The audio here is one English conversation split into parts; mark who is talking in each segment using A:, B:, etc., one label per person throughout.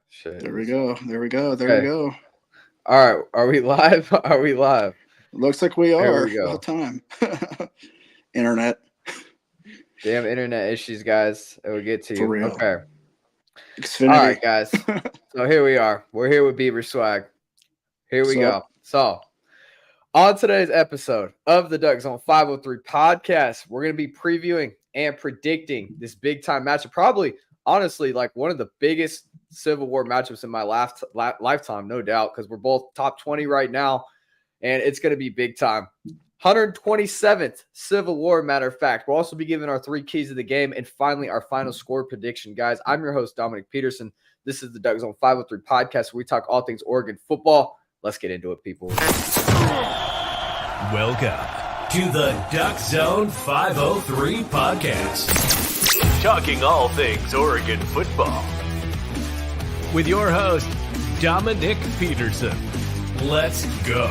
A: Shit.
B: There we go. There we go. There we
A: Okay.
B: go.
A: All right. Are we live? Are we live?
B: Looks like we
A: Here
B: are.
A: we go.
B: About time. Internet.
A: Damn internet issues, guys. It will get to
B: For
A: you.
B: real.
A: Okay.
B: Xfinity.
A: All right, guys. So here we are. We're here with BeaverSwag. Here we go. So on today's episode of the DuckZone503 Podcast, we're going to be previewing and predicting this big time matchup. Probably, honestly, like one of the biggest Civil War matchups in my lifetime, no doubt, because we're both top 20 right now, and it's going to be big time. 127th Civil War, matter of fact. We'll also be giving our 3 keys of the game and finally our final score prediction, guys. I'm your host, Dominiqk Peterson. This is the DuckZone503 Podcast, where we talk all things Oregon football. Let's get into it, people.
C: Welcome to the DuckZone503 Podcast, talking all things Oregon football, with your host, Dominiqk Peterson. Let's go.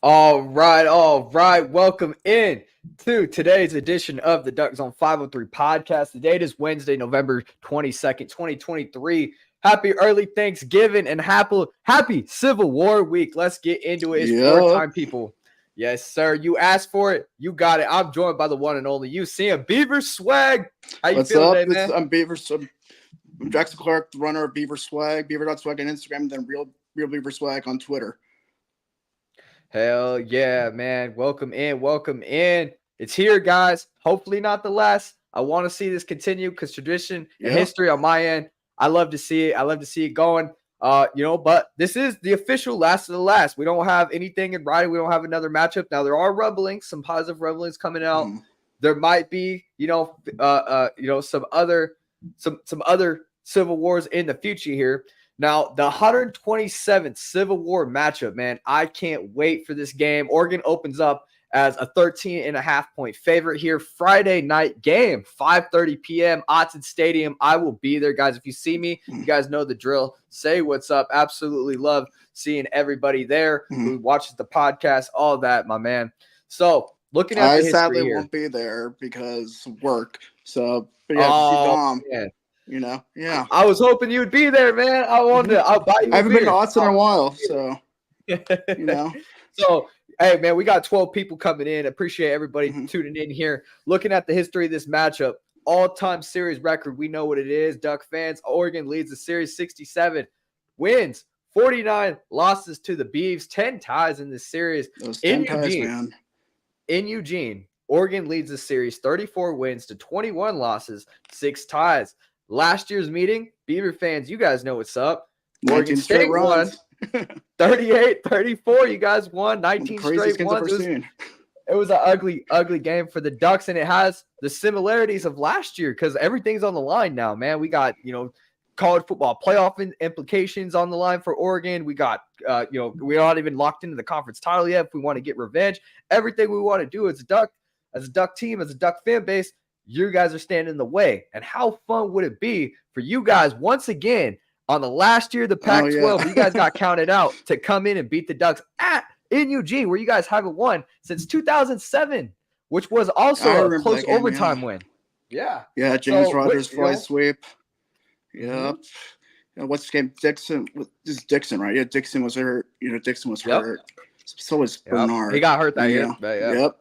A: All right. Welcome in to today's edition of the DuckZone503 Podcast. The date is Wednesday, November 22nd, 2023. Happy early Thanksgiving and happy Civil War week. Let's get into it. It's war time, people. Yes, sir. You asked for it. You got it. I'm joined by the one and only you, Sam BeaverSwag. How you feeling today, man?
B: I'm I'm Jackson Clark, the runner of BeaverSwag, Beaver.swag on Instagram, and then real BeaverSwag on Twitter.
A: Hell yeah, man. Welcome in. It's here, guys. Hopefully not the last. I want to see this continue because tradition and history on my end, I love to see it going. But this is the official last of the last. We don't have anything in writing. We don't have another matchup. Now there are rumblings, some positive rumblings coming out. There might be, some other Civil Wars in the future here. Now, the 127th Civil War matchup, man, I can't wait for this game. Oregon opens up as a 13.5-point favorite here. Friday night game, 5:30 p.m., Autzen Stadium. I will be there, guys. If you see me, you guys know the drill. Say what's up. Absolutely love seeing everybody there who watches the podcast, all that, my man. So, looking at the history
B: sadly
A: here,
B: won't be there because of work. So, but yeah, Dom. Man. Yeah.
A: I was hoping you would be there, man. I'll buy you.
B: I haven't been to Austin in a while, so
A: So, hey, man, we got 12 people coming in. Appreciate everybody tuning in here. Looking at the history of this matchup, all-time series record. We know what it is. Duck fans. Oregon leads the series 67 wins, 49 losses to the Beavs, 10 ties in this series.
B: Those 10 ties, man.
A: In Eugene, Oregon leads the series 34 wins to 21 losses, 6 ties. Last year's meeting, Beaver fans, you guys know what's up. Oregon State won 38-34. You guys won 19 straight ones. It was an ugly game for the Ducks, and it has the similarities of last year because everything's on the line now, man. We got, college football playoff implications on the line for Oregon. We got, we're not even locked into the conference title yet if we want to get revenge. Everything we want to do as a Duck team, as a Duck fan base, you guys are standing in the way. And how fun would it be for you guys once again on the last year of the Pac-12, you guys got counted out to come in and beat the Ducks in Eugene, where you guys haven't won since 2007, which was also a close overtime win. Yeah.
B: Yeah, James Rogers fly sweep. Yeah. What's his game? Dixon. This is Dixon, right? Yeah, Dixon was hurt. Dixon was hurt. So was Bernard.
A: He got hurt that year.
B: Yep.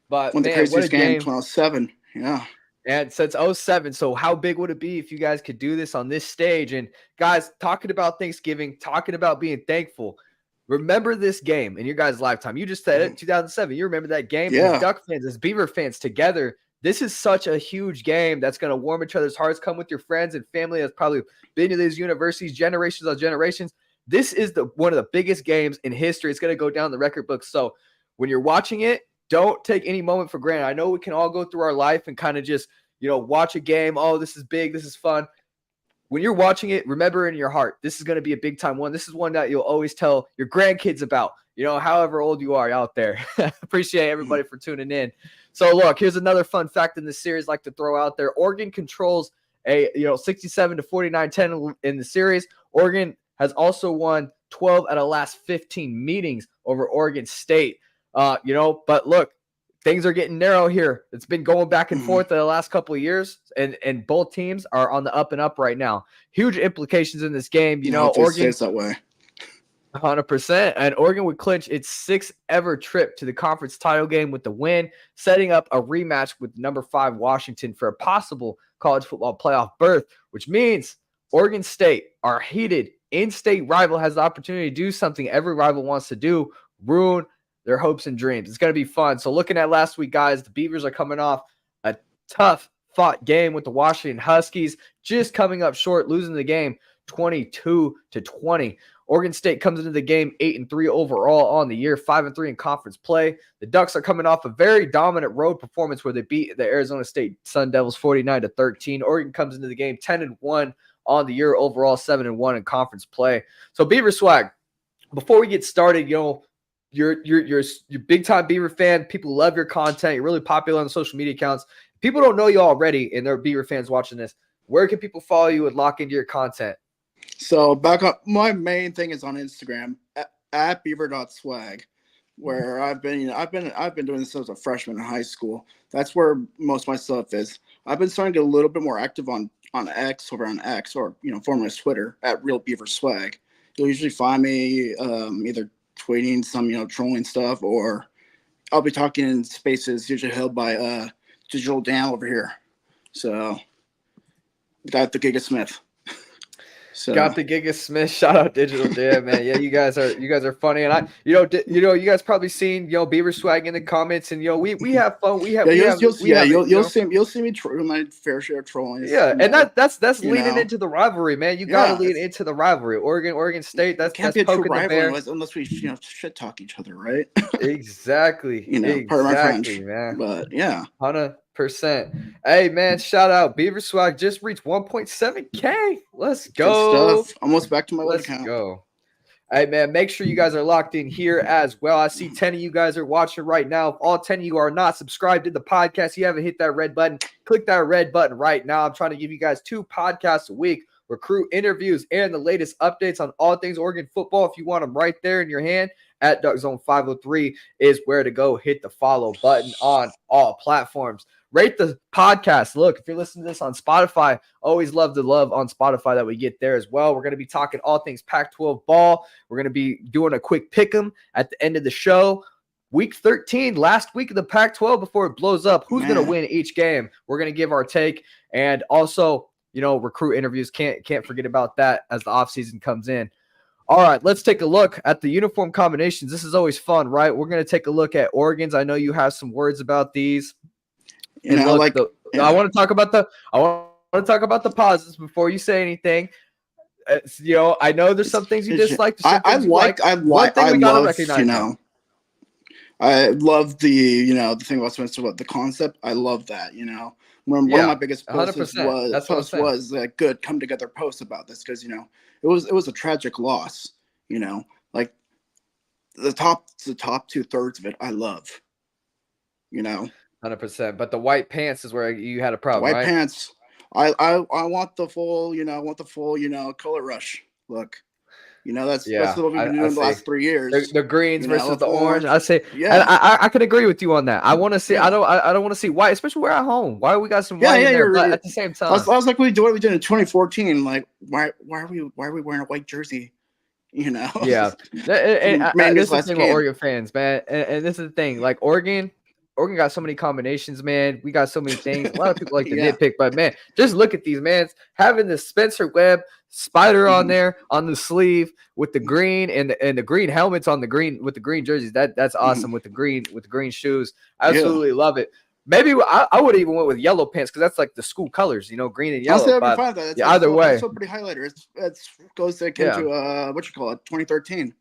A: But
B: won the craziest game in 2007. Yeah.
A: And since 2007, so how big would it be if you guys could do this on this stage? And guys, talking about Thanksgiving, talking about being thankful, remember this game in your guys' lifetime. You just said it, 2007. You remember that game?
B: Yeah.
A: As Duck fans, as Beaver fans together, this is such a huge game that's going to warm each other's hearts. Come with your friends and family that's probably been to these universities generations on generations. This is one of the biggest games in history. It's going to go down the record book. So when you're watching it, don't take any moment for granted. I know we can all go through our life and kind of just, watch a game. Oh, this is big. This is fun. When you're watching it, remember in your heart, this is going to be a big time one. This is one that you'll always tell your grandkids about, however old you are out there. Appreciate everybody for tuning in. So look, here's another fun fact in this series I like to throw out there. Oregon controls a 67 to 49-10 in the series. Oregon has also won 12 out of the last 15 meetings over Oregon State. But look, things are getting narrow here. It's been going back and forth the last couple of years, and both teams are on the up and up right now. Huge implications in this game. Oregon
B: stays that way.
A: 100%. And Oregon would clinch its 6th ever trip to the conference title game with the win, setting up a rematch with number 5 Washington for a possible college football playoff berth, which means Oregon State, our heated in-state rival, has the opportunity to do something every rival wants to do, ruin their hopes and dreams. It's going to be fun. So looking at last week, guys, the Beavers are coming off a tough fought game with the Washington Huskies, just coming up short, losing the game 22-20. Oregon State comes into the game 8-3 overall on the year, 5-3 in conference play. The Ducks are coming off a very dominant road performance where they beat the Arizona State Sun Devils 49-13. Oregon comes into the game 10-1 on the year overall, 7-1 in conference play. So BeaverSwag, before we get started, you're big time Beaver fan. People love your content. You're really popular on the social media accounts. People don't know you already, and they're Beaver fans watching this. Where can people follow you and lock into your content?
B: So back up, my main thing is on Instagram at beaver.swag, where I've been doing this since a freshman in high school. That's where most of my stuff is. I've been starting to get a little bit more active on X, over on X, or formerly Twitter at Real BeaverSwag. You'll usually find me either tweeting some trolling stuff, or I'll be talking in spaces usually held by Digital Dan over here. So got the Giga Smith. So.
A: Got the Giga Smith. Shout out Digital Dan, man. Yeah, you guys are funny, and you guys probably seen BeaverSwag in the comments, and we have fun. You'll
B: see me my fair share of trolling.
A: Yeah, and that's leading into the rivalry, man. You got to lead into the rivalry. Oregon State. That's poking the bear
B: unless we shit talk each other, right?
A: Exactly.
B: Part of my French,
A: man.
B: But yeah,
A: 100%. Hey man, shout out BeaverSwag just reached 1.7K. Let's go.
B: Almost back to my
A: Let's
B: account.
A: Go. Hey man, make sure you guys are locked in here as well. I see 10 of you guys are watching right now. If all 10 of you are not subscribed to the podcast, you haven't hit that red button, click that red button right now. I'm trying to give you guys 2 podcasts a week, recruit interviews, and the latest updates on all things Oregon football. If you want them right there in your hand, at DuckZone503 is where to go. Hit the follow button on all platforms. Rate the podcast. Look, if you're listening to this on Spotify, always love the love on Spotify that we get there as well. We're going to be talking all things Pac-12 ball. We're going to be doing a quick pick'em at the end of the show. Week 13, last week of the Pac-12 before it blows up. Who's going to win each game? We're going to give our take, and also, recruit interviews. Can't forget about that as the offseason comes in. All right, let's take a look at the uniform combinations. This is always fun, right? We're going to take a look at Oregon's. I know you have some words about these. I want to talk about the positives before you say anything. I know there's some things you dislike.
B: I love the thing about Spencer, the concept. I love that. One of my biggest posts was a good come together post about this, because it was a tragic loss. Like the top 2/3 of it, I love.
A: 100%, but the white pants is where you had a problem.
B: White pants. I want the full, color rush look. That's what we've been doing the last 3 years.
A: The greens versus the orange. I say, yeah. I can agree with you on that. I want to see. Yeah. I don't want to see white, especially we're at home. Why we got some white in there? But at the same time,
B: I was like, what we did in 2014. Like, why are we wearing a white jersey?
A: Yeah. And this is the thing with Oregon fans, man. And this is the thing. Like Oregon got so many combinations, man. We got so many things. A lot of people like to nitpick, but man, just look at these, man. Having the Spencer Webb spider on there on the sleeve with the green and the green helmets on the green with the green jerseys. That's awesome with the green shoes. Absolutely love it. Maybe I would even went with yellow pants because that's like the school colors, green and yellow. Either way,
B: it's so pretty highlighter. It goes into 2013.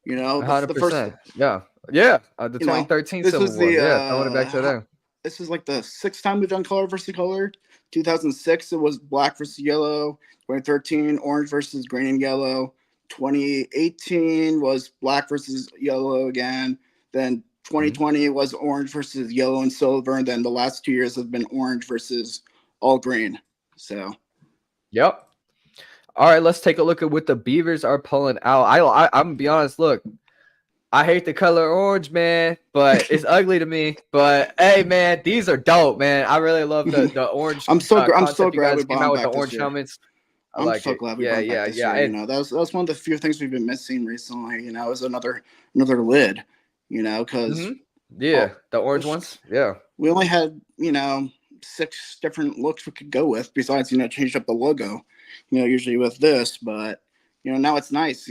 A: 100%.
B: The first,
A: the 2013 Civil War. Throwing it back to them.
B: This is like the 6th time we've done color versus color. 2006 it was black versus yellow. 2013 orange versus green and yellow. 2018 was black versus yellow again. Then 2020 was orange versus yellow and silver, and then the last 2 years have been orange versus all green. So,
A: yep. All right, let's take a look at what the Beavers are pulling out. I'm gonna be honest. Look, I hate the color orange, man, but it's ugly to me. But hey, man, these are dope, man. I really love the orange.
B: I'm so
A: concept
B: glad we
A: came
B: bought
A: out with the
B: back this
A: orange
B: year.
A: helmets.
B: I'm so glad we brought back this year.
A: And,
B: That was one of the few things we've been missing recently. It was another lid. Because
A: the orange ones. Yeah,
B: we only had 6 different looks we could go with. Besides change up the logo. Usually with this, but now it's nice.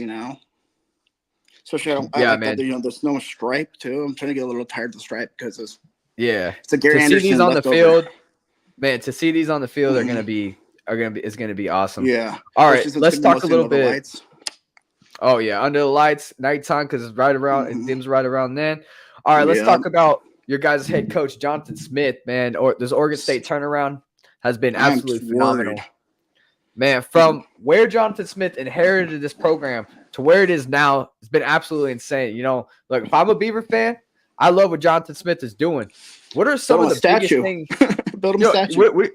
B: Especially I like
A: man.
B: that there's no stripe too. I'm trying to get a little tired of the stripe because it's a
A: to
B: Gary Anderson
A: see these on the field,
B: over.
A: Man. To see these on the field are gonna be awesome.
B: Yeah.
A: All right, let's talk a little bit. Oh yeah, under the lights, nighttime because it's right around. It dims right around then. All right, let's talk about your guys' head coach Jonathan Smith, man. Or this Oregon State turnaround has been absolutely phenomenal. Man, from where Jonathan Smith inherited this program to where it is now, it's been absolutely insane. Look, if I'm a Beaver fan, I love what Jonathan Smith is doing. What are some of the biggest things?
B: Build him a statue.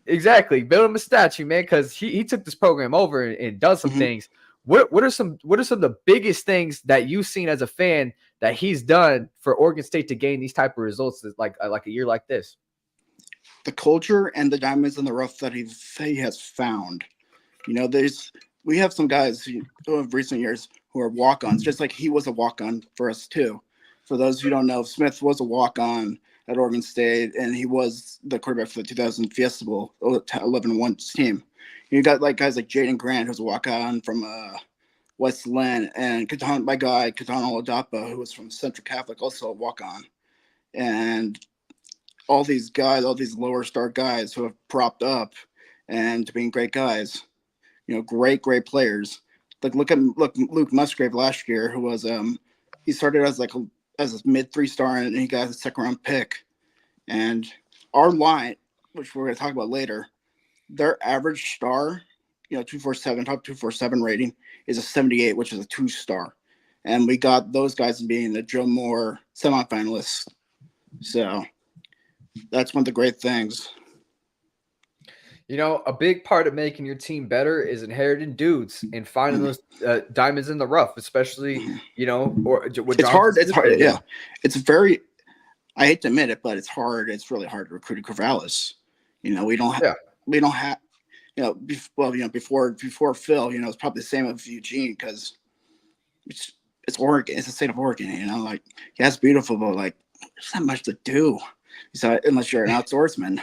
A: Exactly. Build him a statue, man, because he took this program over and done some things. What are some of the biggest things that you've seen as a fan that he's done for Oregon State to gain these type of results like a year like this?
B: The culture and the diamonds in the rough that he has found. We have some guys of recent years who are walk-ons, just like he was a walk-on for us too. For those who don't know, Smith was a walk-on at Oregon State, and he was the quarterback for the 2000 Fiesta Bowl 11-1 team. You got guys like Jaden Grant, who's a walk-on from West Lynn, and my guy Katana Oladapa, who was from Central Catholic, also a walk-on. And all these guys, all these lower star guys who have propped up and to being great guys, great players. Look at Luke Musgrave last year, who was he started as a mid 3-star and he got a 2nd-round pick. And our line, which we're going to talk about later, their average star, 247, top 247 rating is a 78, which is a 2-star. And we got those guys being the Joe Moore semifinalists. So that's one of the great things.
A: A big part of making your team better is inheriting dudes and finding those diamonds in the rough, especially,
B: it's hard. It's hard. Yeah. It's very, I hate to admit it, but it's hard. It's really hard to recruit Corvallis. We don't have, before Phil, it's probably the same with Eugene because it's Oregon. It's the state of Oregon, he has beautiful, but there's not much to do unless you're an outdoorsman.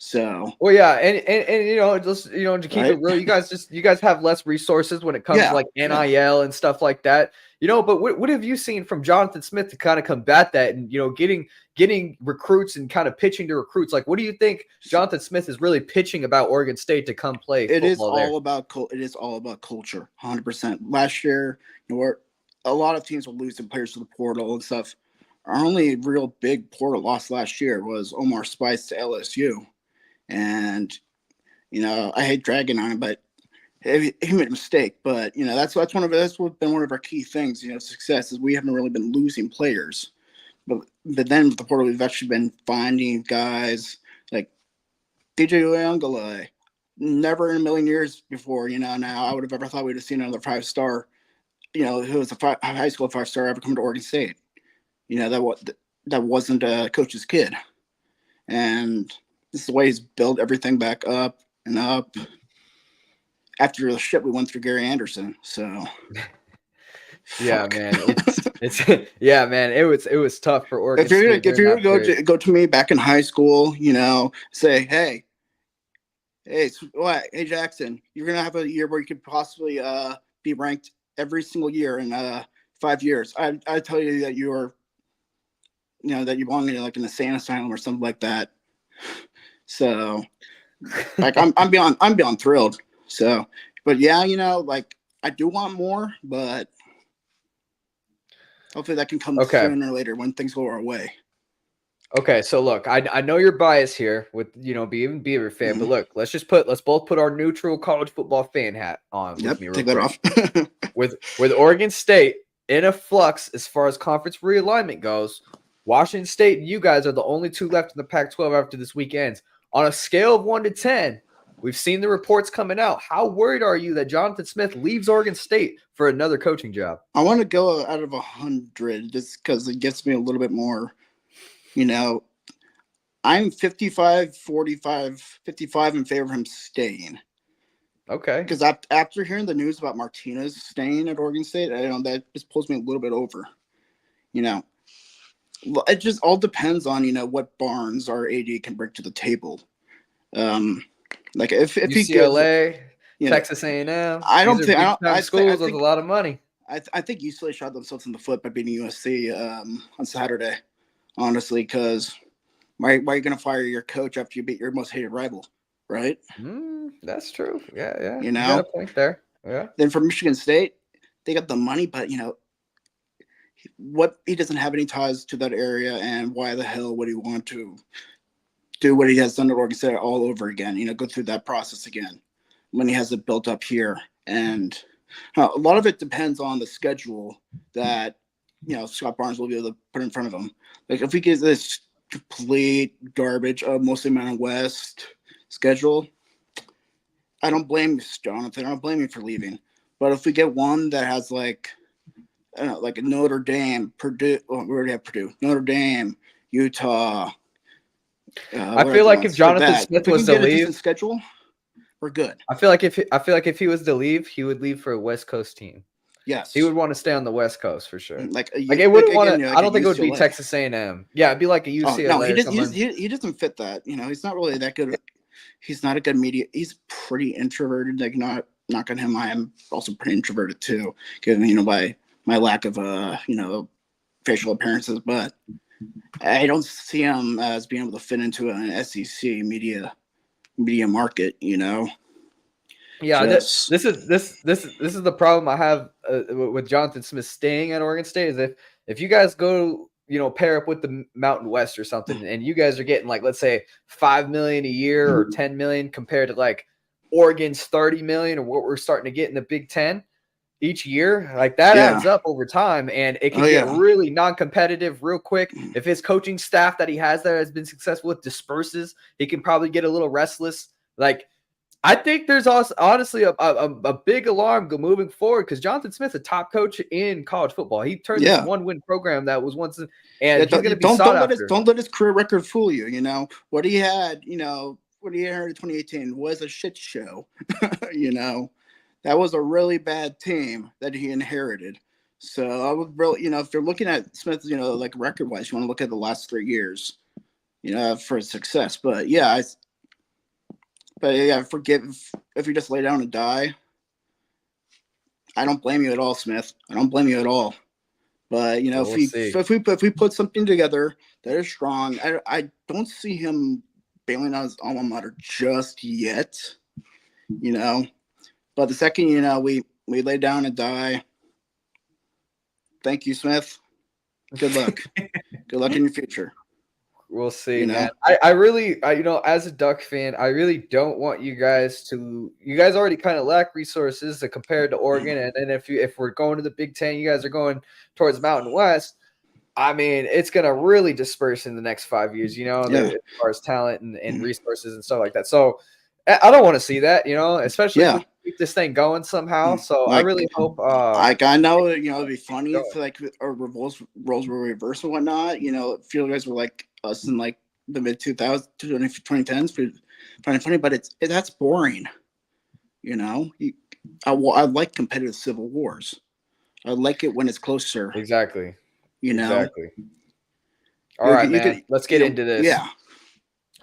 B: So
A: well, yeah, and just to keep it real, you guys have less resources when it comes to NIL and stuff like that. But what have you seen from Jonathan Smith to kind of combat that and getting recruits and kind of pitching to recruits? What do you think Jonathan Smith is really pitching about Oregon State to come play?
B: It is all about culture, 100%. Last year, a lot of teams were losing players to the portal and stuff. Our only real big portal loss last year was Omar Spice to LSU. And, I hate dragging on him, but he made a mistake. But, that's been one of our key things, success is we haven't really been losing players. But then with the portal, we've actually been finding guys like DJ Uyunglele. Never in a million years before, now I would have ever thought we'd have seen another 5-star, who was a high school 5-star ever come to Oregon State. That wasn't a coach's kid. And this is the way he's built everything back up and up after the shit we went through Gary Anderson. So
A: yeah, man, it was tough for Oregon.
B: If you're gonna go to me back in high school, say, hey Jackson, you're gonna have a year where you could possibly be ranked every single year in 5 years. I tell you that you're that you belong in an insane asylum or something like that. So I'm beyond thrilled. So, but yeah, I do want more, but hopefully that can come sooner or later when things go our way.
A: Okay, so look, I know you're biased here with being Beaver fan, but look, let's both put our neutral college football fan hat on.
B: Yep,
A: with me
B: take that off.
A: with Oregon State in a flux as far as conference realignment goes, Washington State and you guys are the only two left in the Pac-12 after this weekend. On a scale of 1 to 10, We've seen the reports coming out. How worried are you that Jonathan Smith leaves Oregon State for another coaching job?
B: I want to go out of 100 just because it gets me a little bit more, I'm 55, 45, 55 in favor of him staying.
A: Okay.
B: Because after hearing the news about Martinez staying at Oregon State, that just pulls me a little bit over. It just all depends on, what Barnes, our AD, can bring to the table. Like if
A: UCLA,
B: he gives,
A: Texas A&M.
B: I don't think
A: schools with a lot of money.
B: I think UCLA shot themselves in the foot by beating USC on Saturday, honestly, because why are you going to fire your coach after you beat your most hated rival, right?
A: That's true. Yeah.
B: You
A: got a point there. Yeah.
B: Then for Michigan State, they got the money, but what he doesn't have any ties to that area, and why the hell would he want to do what he has done at Oregon State all over again? Go through that process again when he has it built up here. And a lot of it depends on the schedule that Scott Barnes will be able to put in front of him. Like if we get this complete garbage of mostly Mountain West schedule, I don't blame you, Jonathan. I don't blame you for leaving. But if we get one that has like Notre Dame, Purdue, we already have Purdue, Notre Dame, Utah.
A: I feel like if Jonathan Smith was to leave,
B: schedule, we're good.
A: I feel like if he was to leave, he would leave for a West Coast team.
B: Yes,
A: he would want to stay on the West Coast for sure.
B: Like
A: it wouldn't want to. I don't think it would be Texas A&M. Yeah, it'd be like a UCLA.
B: No, he doesn't fit that. He's not really that good. He's not a good media. He's pretty introverted. Like not on him. I am also pretty introverted too, given by my lack of facial appearances. But I don't see him as being able to fit into an SEC media market.
A: Yeah, this is the problem I have with Jonathan Smith staying at Oregon State. Is if you guys go pair up with the Mountain West or something, and you guys are getting like, let's say $5 million a year or $10 million compared to like Oregon's $30 million or what we're starting to get in the Big Ten each year, like that adds up over time, and it can get really non-competitive real quick. If his coaching staff that he has there has been successful with disperses, he can probably get a little restless. Like, I think there's also honestly a big alarm moving forward because Jonathan Smith's a top coach in college football. He turned this one-win program that was once, and he's going to be sought after.
B: Don't let his career record fool you. What he had, what he had in 2018 was a shit show. That was a really bad team that he inherited. So I would really, if you're looking at Smith, like record-wise, you want to look at the last 3 years, for his success. But forgive if you just lay down and die. I don't blame you at all, Smith. I don't blame you at all. But if we put something together that is strong, I don't see him bailing out his alma mater just yet. But the second we lay down and die, thank you, Smith. Good luck. Good luck in your future.
A: We'll see, man. I really, as a Duck fan, I really don't want you guys already kind of lack resources compared to Oregon. And then if we're going to the Big Ten, you guys are going towards Mountain West. I mean, it's going to really disperse in the next 5 years, as far as talent and resources and stuff like that. So I don't want to see that, especially if we keep this thing going somehow. So I really hope.
B: I know, it'd be funny if our roles were reversed and whatnot. If you guys were like us in like the mid 2010s, funny, but that's boring. I like competitive civil wars. I like it when it's closer.
A: Exactly.
B: Exactly.
A: All right, man. Let's get into this.
B: Yeah.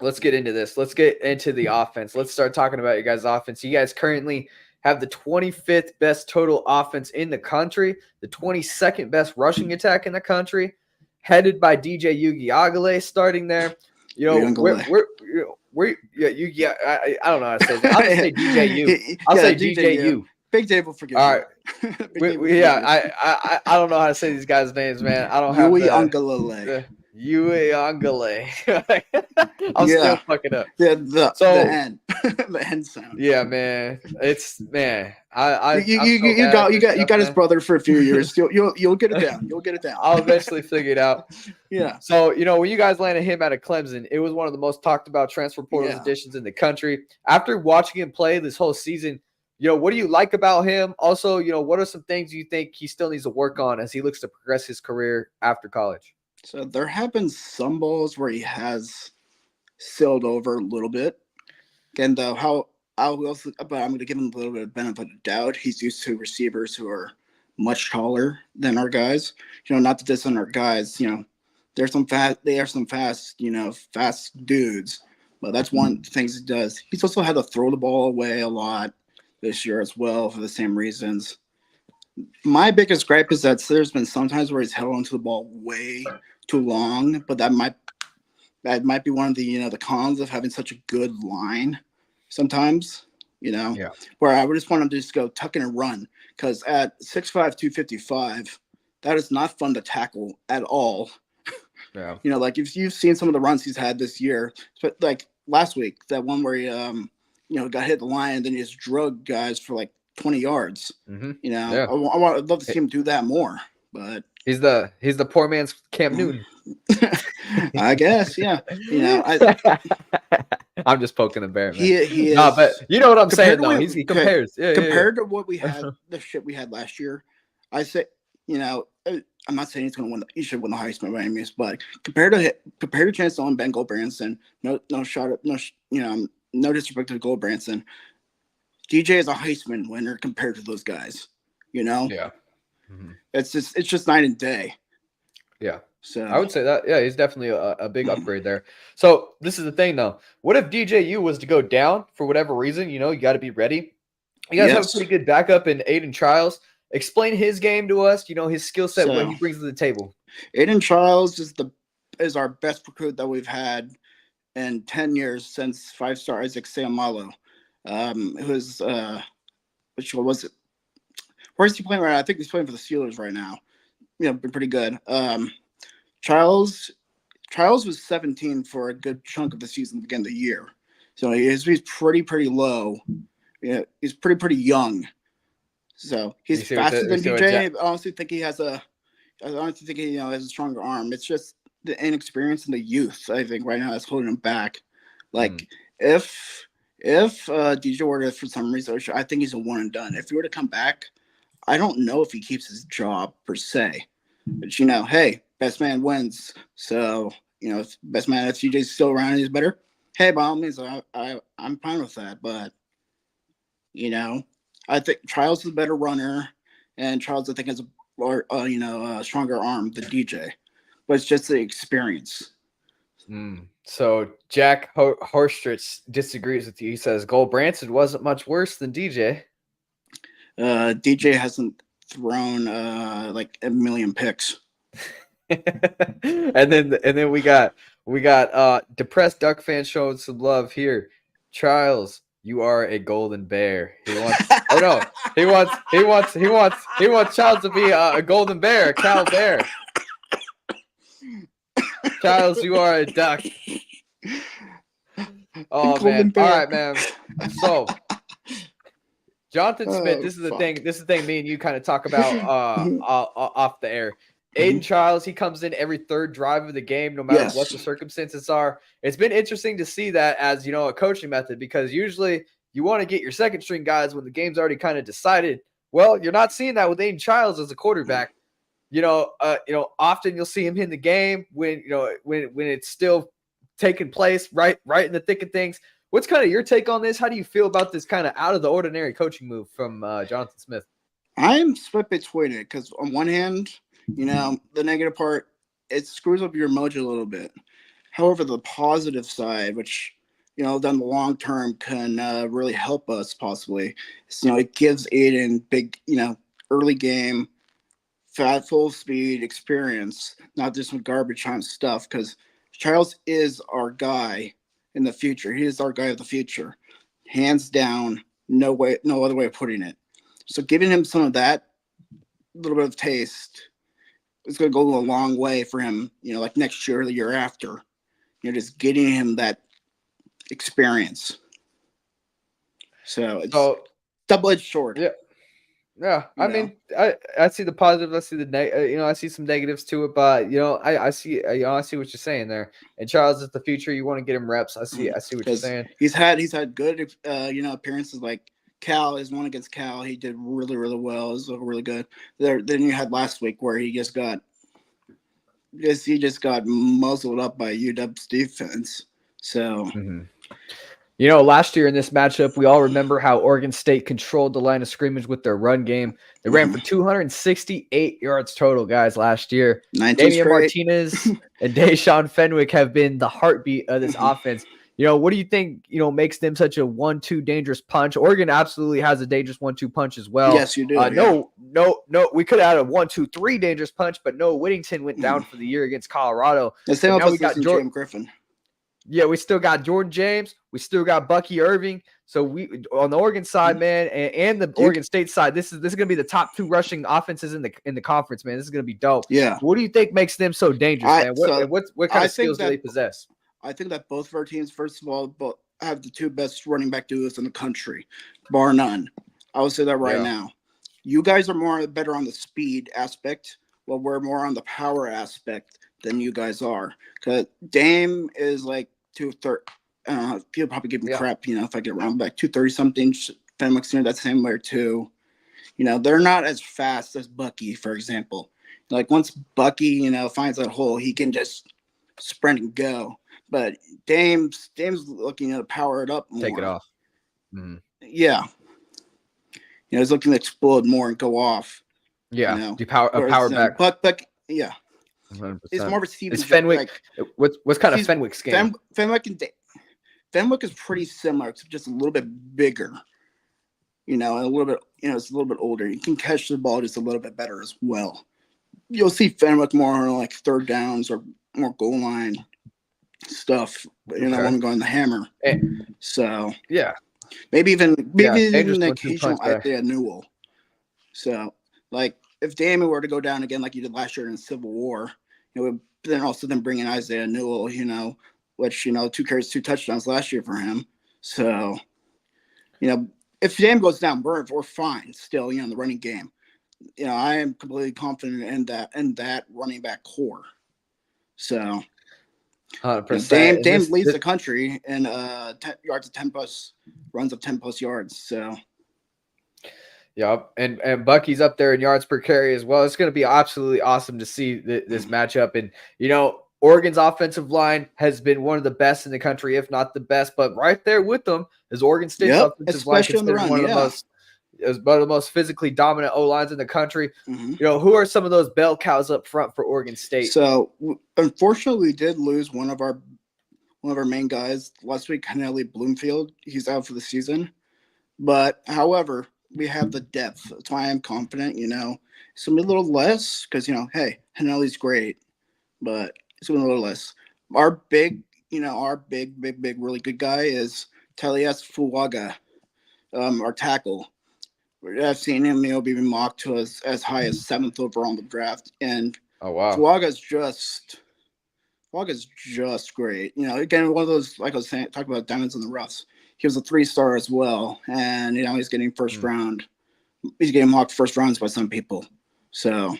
A: Let's get into this. Let's get into the offense. Let's start talking about your guys' offense. You guys currently have the 25th best total offense in the country, the 22nd best rushing attack in the country, headed by DJ Ugiagale starting there. I don't know how to say that. I'll just say DJU. I'll say DJU.
B: Big Dave will forgive
A: All right. I don't know how to say these guys' names, man. I don't have Uangale. I'm still fucking up.
B: Yeah, the end, the end sound.
A: Yeah, man. It's man.
B: You got his brother for a few years. You'll get it down. You'll get it down.
A: I'll eventually figure it out.
B: Yeah.
A: So when you guys landed him out of Clemson, it was one of the most talked about transfer portal additions in the country. After watching him play this whole season, what do you like about him? Also, what are some things you think he still needs to work on as he looks to progress his career after college?
B: So there have been some balls where he has sailed over a little bit. Again, though, but I'm going to give him a little bit of benefit of doubt. He's used to receivers who are much taller than our guys. Not to diss on our guys. There's some fast. They are some fast. Fast dudes. But that's one of the things he does. He's also had to throw the ball away a lot this year as well for the same reasons. My biggest gripe is that there's been some times where he's held onto the ball way too long, but that might be one of the the cons of having such a good line sometimes, where I would just want him to just go tuck in and run, because at 6'5", 255, that is not fun to tackle at all.
A: Yeah.
B: Like if you've seen some of the runs he's had this year, but like last week, that one where he got hit the line and then he just drug guys for like 20 yards.
A: Mm-hmm.
B: I'd love to see him do that more, but
A: he's the poor man's Cam Newton.
B: I guess, yeah.
A: I'm just poking the bear, man.
B: He is.
A: No, but you know what I'm saying, though. He compares.
B: Compared to what we had, the shit we had last year, I say, I'm not saying he's going to win. He should win the Heisman by any means, but compared to Chance to win Ben Goldbranson, no disrespect to Goldbranson, DJ is a Heisman winner compared to those guys.
A: Yeah. Mm-hmm.
B: It's just night and day.
A: Yeah.
B: So
A: I would say that, he's definitely a big upgrade there. So this is the thing, though. What if DJU was to go down for whatever reason? You got to be ready. You guys have a pretty good backup in Aiden Trials. Explain his game to us. His skill set, what he brings to the table.
B: Aiden Trials is our best recruit that we've had in 10 years since 5-star Isaac Seumalo. Who is which one was it? Where's he playing right now? I think he's playing for the Steelers right now. Been pretty good. Trials was 17 for a good chunk of the season again the year. So he's pretty low. Yeah, he's pretty young. So he's faster than DJ. I honestly think he has a stronger arm. It's just the inexperience and the youth, I think, right now that's holding him back. Like if DJ were to, for some reason, I think he's a one and done. If he were to come back, I don't know if he keeps his job per se. But hey, best man wins. So if best man, if DJ's still around and he's better, hey, by all means, I'm fine with that. But I think Trials is a better runner, and Trials I think has a stronger arm than DJ. But it's just the experience.
A: So Jack Horstritz disagrees with you. He says Goldbranson wasn't much worse than DJ.
B: DJ hasn't thrown like a million picks.
A: and then we got depressed Duck fan showing some love here. Trials, you are a golden bear. He wants Charles to be a golden bear, a cow bear. Charles, you are a duck. Oh man. All right, man. So Jonathan Smith, this is the thing. This is the thing me and you kind of talk about off the air. Aiden Trials, he comes in every third drive of the game, no matter what the circumstances are. It's been interesting to see that as a coaching method, because usually you want to get your second string guys when the game's already kind of decided. Well, you're not seeing that with Aiden Trials as a quarterback. Often you'll see him in the game when it's still taking place right in the thick of things. What's kind of your take on this? How do you feel about this kind of out of the ordinary coaching move from Jonathan Smith?
B: I'm split between it, because on one hand, the negative part, it screws up your mojo a little bit. However, the positive side, which down the long term can really help us possibly, it gives Aiden big, early game, full speed experience, not just some garbage time stuff, because Charles is our guy in the future. He is our guy of the future, hands down. No other way of putting it. So giving him some of that little bit of taste it's going to go a long way for him, like next year or the year after. Just getting him that experience. So it's double-edged sword.
A: Yeah. Yeah, I mean, I see the positive. I see the I see some negatives to it, but I see I see what you're saying there. And Charles is the future. You want to get him reps. I see what you're saying.
B: He's had good appearances. Like Cal, his one against Cal, he did really, really well. It was really good. Then you had last week where he just got muzzled up by UW's defense. So.
A: Mm-hmm. Last year in this matchup, we all remember how Oregon State controlled the line of scrimmage with their run game. They ran for 268 yards total, guys, last year. Damian Martinez and Deshaun Fenwick have been the heartbeat of this offense. What do you think, makes them such a 1-2 dangerous punch? Oregon absolutely has a dangerous 1-2 punch as well.
B: Yes, you do.
A: No, we could have had a 1-2-3 dangerous punch, but no, Whittington went down for the year against Colorado.
B: The same now we got Jordan Griffin.
A: Yeah, we still got Jordan James. We still got Bucky Irving. So we on the Oregon side, man, and the Oregon State side, this is going to be the top 2 rushing offenses in the conference, man. This is going to be dope.
B: Yeah.
A: What do you think makes them so dangerous, man? What kind of skills do they possess?
B: I think that both of our teams, first of all, both have the 2 best running back duos in the country, bar none. I will say that right now. You guys are better on the speed aspect, while we're more on the power aspect than you guys are. Because Dame is like 230. He'll probably give me crap, if I get around back 230 something. Fenwick's near that same way too. They're not as fast as Bucky, for example. Like once Bucky, finds that hole, he can just sprint and go. But Dame's looking to power it up more.
A: Take it off. Mm-hmm.
B: Yeah. He's looking to explode more and go off.
A: Yeah. Do power back.
B: But yeah.
A: 100%.
B: It's more of a Steven.
A: Is Fenwick? What's kind of Fenwick's game?
B: Fenwick is pretty similar, except just a little bit bigger. A little bit. It's a little bit older. You can catch the ball just a little bit better as well. You'll see Fenwick more on like third downs or more goal line stuff. But when I'm going the hammer. So
A: yeah,
B: maybe even the occasional Isaiah Newell. So like if Damon were to go down again like he did last year in the Civil War, then also bring in Isaiah Newell, which 2 carries, 2 touchdowns last year for him. So, if Dame goes down, we're fine still, in the running game. I am completely confident in that running back core. So,
A: 100%.
B: Dame leads the country in yards of 10 plus, runs of 10 plus yards. So.
A: Yeah, and Bucky's up there in yards per carry as well. It's going to be absolutely awesome to see this matchup. And, Oregon's offensive line has been one of the best in the country, if not the best. But right there with them is Oregon State's offensive line, considered one of the most physically dominant O-lines in the country.
B: Mm-hmm.
A: Who are some of those bell cows up front for Oregon State?
B: So, unfortunately, we did lose one of our main guys last week, Henelli Bloomfield. He's out for the season. But, however, we have the depth. That's why I'm confident, It's going to be a little less because, hey, Henelli's great. But it's going to be a little less. Our big, really good guy is Talias Fuaga, our tackle. I've seen him, be mocked to as high as 7th overall in the draft. And
A: oh, wow.
B: Fuaga's just great. Again, one of those, like I was saying, talking about diamonds in the roughs. He was a 3-star as well. And, he's getting first round. He's getting mocked first rounds by some people. So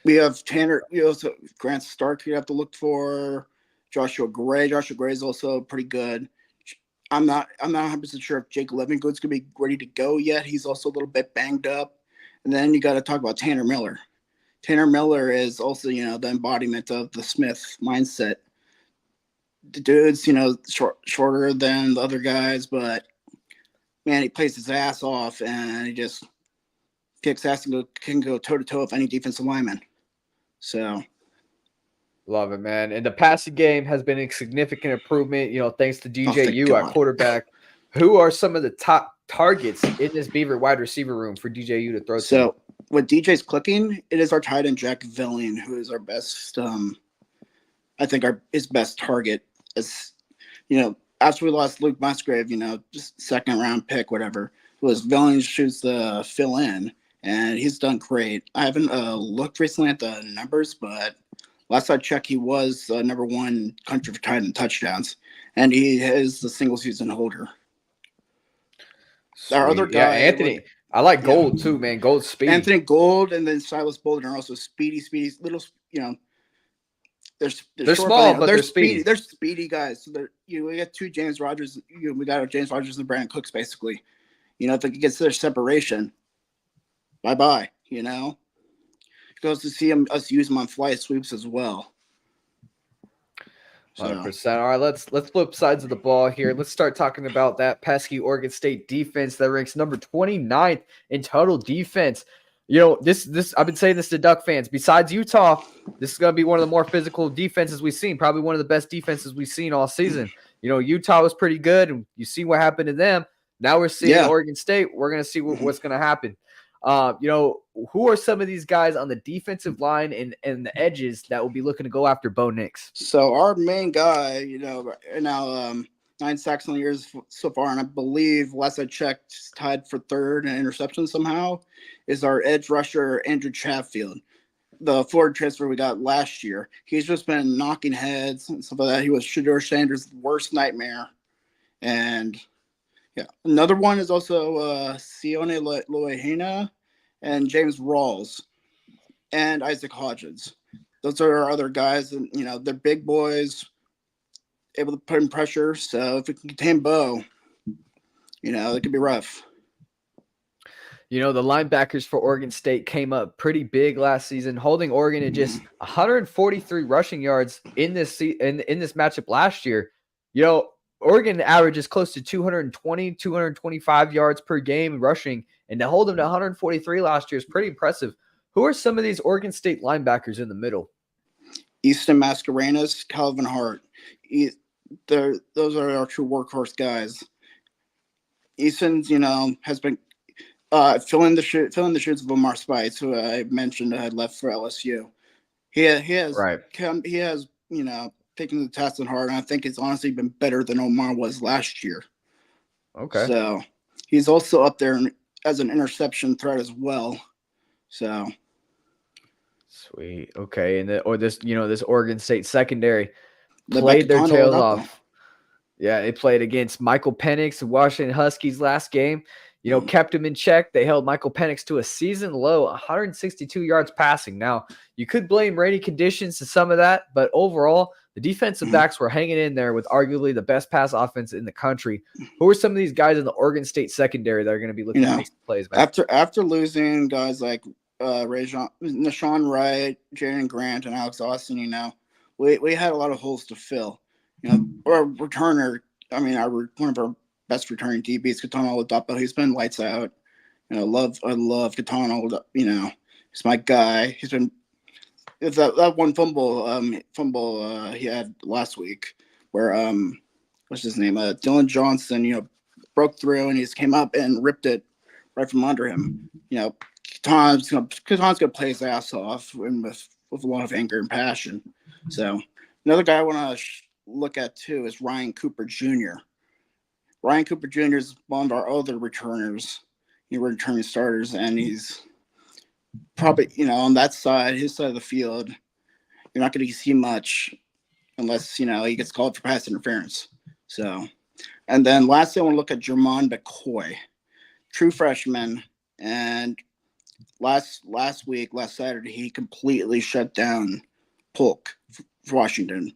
B: we have Tanner, also Grant Stark you have to look for. Joshua Gray. Joshua Gray is also pretty good. I'm not 100% sure if Jake Levingood's going to be ready to go yet. He's also a little bit banged up. And then you got to talk about Tanner Miller. Tanner Miller is also, the embodiment of the Smith mindset. The dude's, shorter than the other guys, but man, he plays his ass off and he just kicks ass and can go toe to toe with any defensive lineman. So,
A: love it, man. And the passing game has been a significant improvement, thanks to DJU at quarterback. Who are some of the top targets in this Beaver wide receiver room for DJU to throw to?
B: So, when DJ's clicking, it is our tight end Jack Villian, who is our best, I think his best target is, after we lost Luke Musgrave, just second round pick, whatever, was Villian shoots the fill in, and he's done great. I haven't looked recently at the numbers, but last I checked, he was number one country for tight end touchdowns, and he is the single season holder.
A: Sweet.
B: Our other guy,
A: Anthony. I like Gold too, man. Gold's speedy.
B: Anthony Gold, and then Silas Bolden are also speedy, little, they're
A: small, but they're speedy.
B: They're speedy guys. So we got two James Rodgers. We got James Rodgers and Brandon Cooks, basically. If it gets their separation, bye. It goes to see us use them on fly sweeps as well.
A: 100%. All right, let's flip sides of the ball here. Let's start talking about that pesky Oregon State defense that ranks number 29th in total defense. This I've been saying this to Duck fans. Besides Utah, this is going to be one of the more physical defenses we've seen. Probably one of the best defenses we've seen all season. Utah was pretty good, and you see what happened to them. Now we're seeing Oregon State. We're going to see what's going to happen. Who are some of these guys on the defensive line and the edges that will be looking to go after Bo Nix?
B: So our main guy, now 9 sacks on the years so far, and I believe last I checked, tied for third in interception somehow, is our edge rusher Andrew Chatfield, the Florida transfer we got last year. He's just been knocking heads and stuff like that. He was Shedeur Sanders' worst nightmare, and another one is also Sione Loehina and James Rawls and Isaac Hodgins. Those are our other guys, and they're big boys, able to put in pressure. So if we can contain Bo, it could be rough.
A: The linebackers for Oregon State came up pretty big last season, holding Oregon to just 143 rushing yards in this matchup last year. Oregon averages close to 220, 225 yards per game rushing, and to hold them to 143 last year is pretty impressive. Who are some of these Oregon State linebackers in the middle?
B: Easton Mascarenas, Calvin Hart. Those are our two workhorse guys. Easton, has been filling the shoes of Omar Spites, who I mentioned had left for LSU. He has taking the task on hard, and I think it's honestly been better than Omar was last year.
A: Okay.
B: So he's also up there as an interception threat as well. So
A: sweet. Okay. And this Oregon State secondary played their tails off. Yeah, they played against Michael Penix and Washington Huskies last game. Kept him in check. They held Michael Penix to a season low 162 yards passing. Now, you could blame rainy conditions to some of that, but overall, the defensive backs were hanging in there with arguably the best pass offense in the country. Who are some of these guys in the Oregon State secondary that are going to be looking to make some plays, man?
B: After losing guys like Nashawn Wright, Jaden Grant, and Alex Austin, we had a lot of holes to fill. Our returner, one of our best returning DBs, Katana Oladapo, he's been lights out. I love Katana. He's my guy. He's been that one fumble he had last week where what's his name? Dylan Johnson, broke through and he just came up and ripped it right from under him. Katan's gonna play his ass off and with a lot of anger and passion. So another guy I want to look at too is Ryan Cooper Jr. Ryan Cooper Jr. is one of our other returners. Returning starters, and he's probably, on that side, his side of the field, you're not going to see much unless, he gets called for pass interference. So, and then lastly, I want to look at Jermon McCoy, true freshman. And last Saturday, he completely shut down Polk for Washington.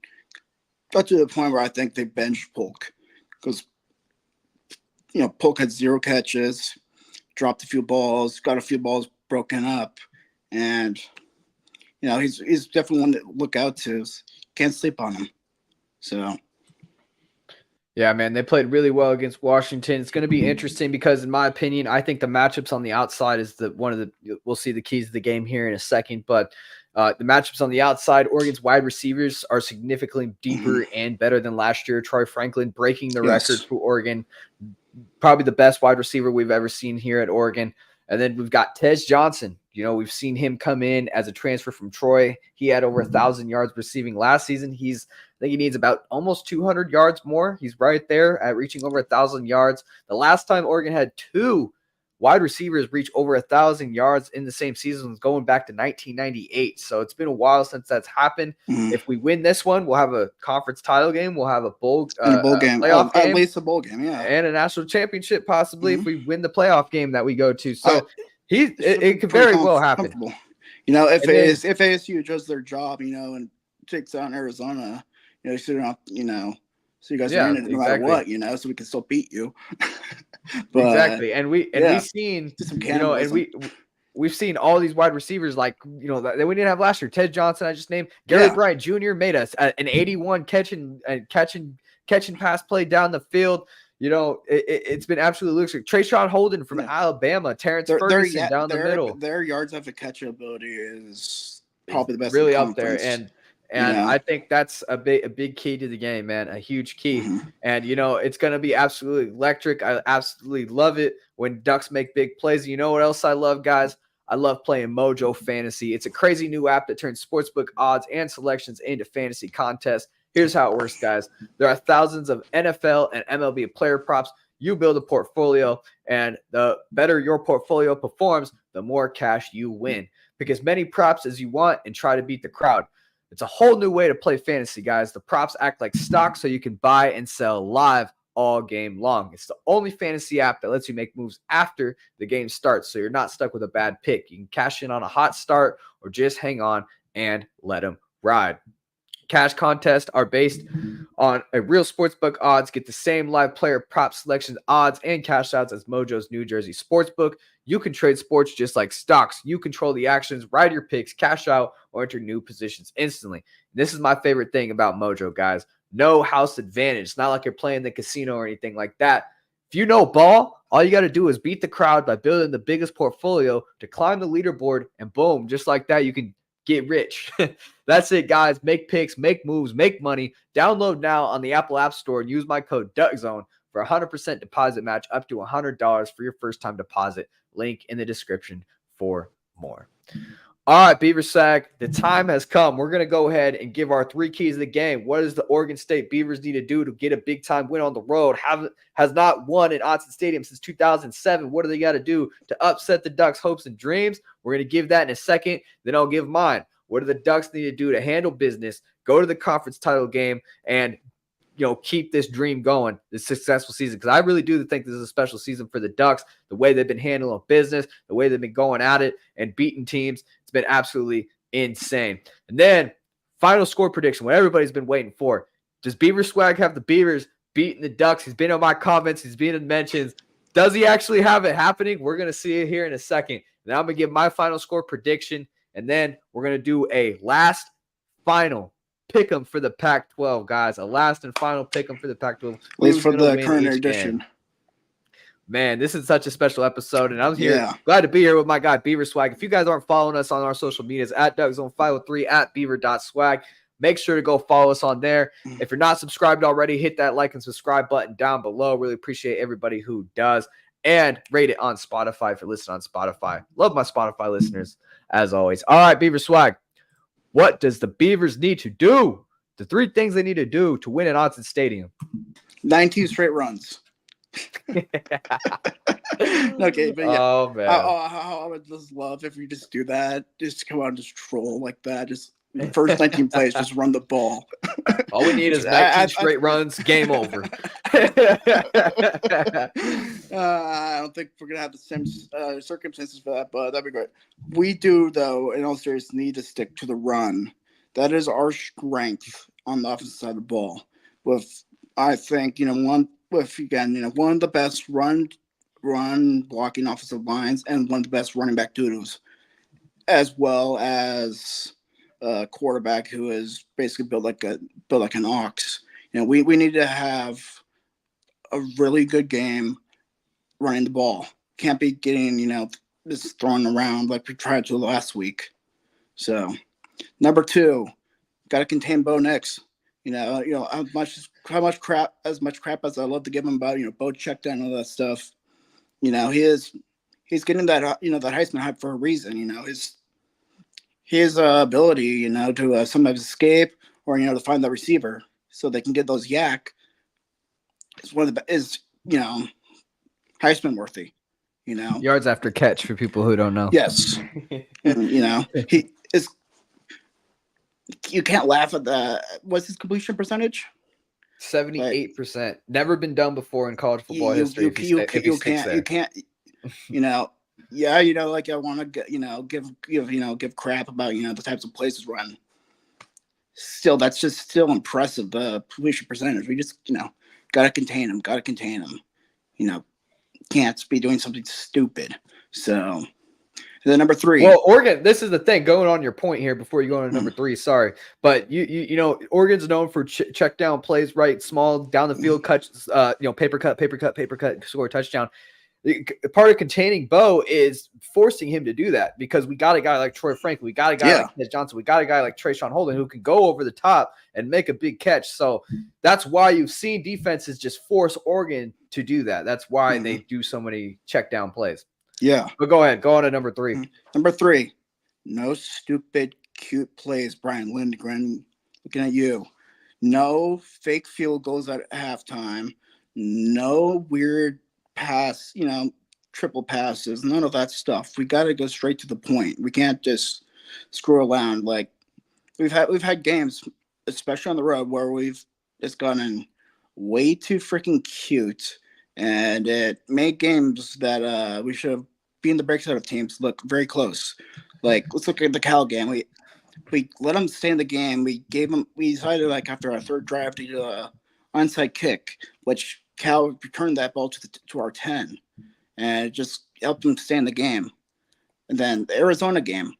B: Got to the point where I think they benched Polk because, Polk had 0 catches, dropped a few balls, got a few balls broken up, and he's definitely one to look out to. Can't sleep on him. So
A: yeah, man, they played really well against Washington. It's going to be interesting because, in my opinion, I think the matchups on the outside is we'll see the keys of the game here in a second, but the matchups on the outside, Oregon's wide receivers are significantly deeper and better than last year. Troy Franklin breaking the record for Oregon, probably the best wide receiver we've ever seen here at Oregon. And then we've got Tez Johnson. We've seen him come in as a transfer from Troy. He had over 1,000 yards receiving last season. I think he needs about almost 200 yards more. He's right there at reaching over 1,000 yards. The last time Oregon had 2 wide receivers reach over 1,000 yards in the same season going back to 1998. So it's been a while since that's happened. If we win this one, we'll have a conference title game. We'll have a bowl
B: game,
A: playoff game,
B: at least a bowl game, yeah,
A: and a national championship possibly if we win the playoff game that we go to. So it could very well happen.
B: If ASU does their job, and takes on Arizona, so you're not, so you guys are in it no matter what, so we can still beat you.
A: But, exactly, and we've seen, we've seen all these wide receivers that we didn't have last year. Ted Johnson, I just named. Gary Bryant Jr. made us an 81 catching pass play down the field. It's been absolutely luxury. Trayshawn Holden from Alabama, Terrence Ferguson down the middle.
B: Their yards after catch ability is probably the best.
A: Really up there, and I think that's a big key to the game, man. A huge key, and it's going to be absolutely electric. I absolutely love it when Ducks make big plays. You know what else I love, guys? I love playing Mojo Fantasy. It's a crazy new app that turns sportsbook odds and selections into fantasy contests. Here's how it works, guys. There are thousands of NFL and MLB player props. You build a portfolio, and the better your portfolio performs, the more cash you win. Pick as many props as you want and try to beat the crowd. It's a whole new way to play fantasy, guys. The props act like stocks so you can buy and sell live all game long. It's the only fantasy app that lets you make moves after the game starts, so you're not stuck with a bad pick. You can cash in on a hot start or just hang on and let them ride. Cash contests are based on a real sportsbook odds. Get the same live player prop selections, odds, and cash outs as Mojo's New Jersey Sportsbook. You can trade sports just like stocks. You control the actions, ride your picks, cash out, or enter new positions instantly. This is my favorite thing about Mojo, guys. No house advantage. It's not like you're playing the casino or anything like that. If you know ball, all you got to do is beat the crowd by building the biggest portfolio to climb the leaderboard, and boom, just like that, you can get rich. That's it, guys. Make picks, make moves, make money. Download now on the Apple App Store and use my code DuckZone for a 100% deposit match up to $100 for your first-time deposit. Link in the description for more. All right, BeaverSwag, the time has come. We're going to go ahead and give our 3 keys of the game. What does the Oregon State Beavers need to do to get a big-time win on the road? Has not won at Autzen Stadium since 2007. What do they got to do to upset the Ducks' hopes and dreams? We're going to give that in a second. Then I'll give mine. What do the Ducks need to do to handle business, go to the conference title game, and keep this dream going, this successful season? Because I really do think this is a special season for the Ducks. The way they've been handling business, the way they've been going at it and beating teams, it's been absolutely insane. And then final score prediction, what everybody's been waiting for. Does BeaverSwag have the Beavers beating the Ducks? He's been on my comments. He's been in mentions. Does he actually have it happening? We're going to see it here in a second. Now I'm going to give my final score prediction, and then we're going to do a last final pick 'em for the Pac-12, guys. A last and final pick 'em for the Pac-12.
B: At least for the current edition.
A: Man, this is such a special episode, and I'm here. Glad to be here with my guy, BeaverSwag. If you guys aren't following us on our social medias, at DuckZone503, at Beaver.swag, make sure to go follow us on there. If you're not subscribed already, hit that like and subscribe button down below. Really appreciate everybody who does. And rate it on Spotify if you're listening on Spotify. Love my Spotify listeners, as always. All right, BeaverSwag. What does the Beavers need to do? The 3 things they need to do to win at Autzen Stadium.
B: 19 straight runs. Okay, but yeah.
A: Oh, man.
B: I would just love if you just do that. Just come out and just troll like that. Just the first 19 plays, just run the ball.
A: All we need is 19 straight runs. Game over.
B: I don't think we're gonna have the same circumstances for that, but that'd be great. We do, though, in all seriousness, need to stick to the run. That is our strength on the offensive side of the ball. I think one of the best run blocking offensive lines and one of the best running back duos, as well as a quarterback who is basically built like an ox. We need to have a really good game running the ball. Can't be getting just thrown around like we tried to last week. So, number 2, got to contain Bo Nix. As much crap as I love to give him about Bo checked down and all that stuff. He's getting that that Heisman hype for a reason. His ability to sometimes escape or to find that receiver so they can get those yak is Heisman worthy.
A: Yards after catch for people who don't know.
B: Yes. And, he is. You can't laugh at what's his completion percentage?
A: 78%. Never been done before in college football history.
B: You can't. Yeah, like I want to, give crap about, the types of plays run. Still, that's just still impressive. The completion percentage. We just, gotta contain him. Can't be doing something stupid. So, then number 3.
A: Well, Oregon, this is the thing. Going on your point here before you go on to number 3. Sorry, but Oregon's known for check down plays, right? Small down the field cuts. Paper cut, score a touchdown. Part of containing Bo is forcing him to do that because we got a guy like Troy Franklin, we got a guy like Ted Johnson, we got a guy like Trayshawn Holden who can go over the top and make a big catch. So that's why you've seen defenses just force Oregon to do that. That's why they do so many check down plays.
B: Yeah.
A: But go ahead. Go on to number 3.
B: Number 3. No stupid, cute plays, Brian Lindgren. Looking at you. No fake field goals at halftime. No weird pass, triple passes. None of that stuff. We got to go straight to the point. We can't just screw around. Like we've had games, especially on the road, where we've just gotten way too freaking cute. And it made games that we should have been the breaks out of teams look very close. Like, let's look at the Cal game. We let them stay in the game. We decided, like, after our third drive to do an onside kick, which Cal returned that ball to our 10. And it just helped them stay in the game. And then the Arizona game,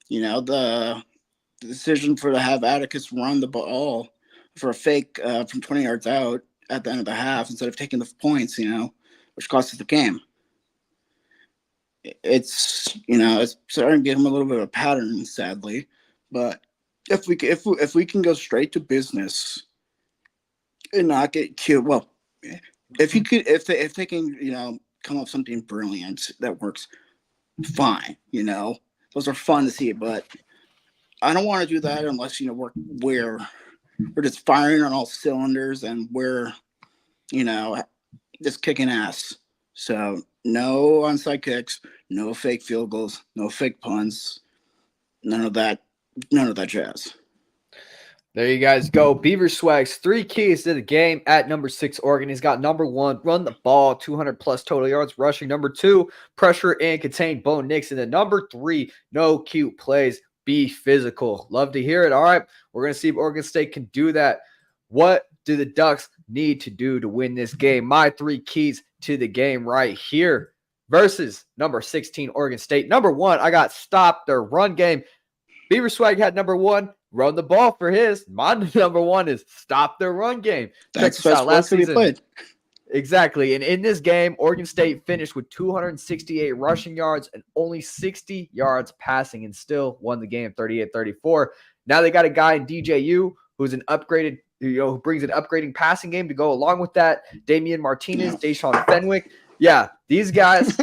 B: the decision to have Atticus run the ball for a fake from 20 yards out at the end of the half instead of taking the points, which cost us the game. It's starting to get him a little bit of a pattern, sadly. But if we can go straight to business and not get cute, well, if they can come up with something brilliant that works, fine. Those are fun to see, but I don't want to do that unless we're just firing on all cylinders and we're just kicking ass. So no onside kicks, no fake field goals, no fake punts, none of that jazz.
A: There you guys go. BeaverSwag's 3 keys to the game at number 6, Oregon. He's got number 1, run the ball, 200+ total yards rushing. Number 2, pressure and contain Bo Nix. And then number 3, no cute plays, be physical. Love to hear it. All right, we're going to see if Oregon State can do that. What do the Ducks need to do to win this game? My 3 keys to the game right here versus number 16, Oregon State. Number 1, I got stop their run game. BeaverSwag had number 1, run the ball for his. My number 1 is stop their run game.
B: That's Check this out. Last season. Played.
A: Exactly. And in this game, Oregon State finished with 268 rushing yards and only 60 yards passing and still won the game 38-34. Now they got a guy in DJU who's an upgraded, who brings an upgrading passing game to go along with that. Damian Martinez, Deshaun Fenwick. Yeah, these guys,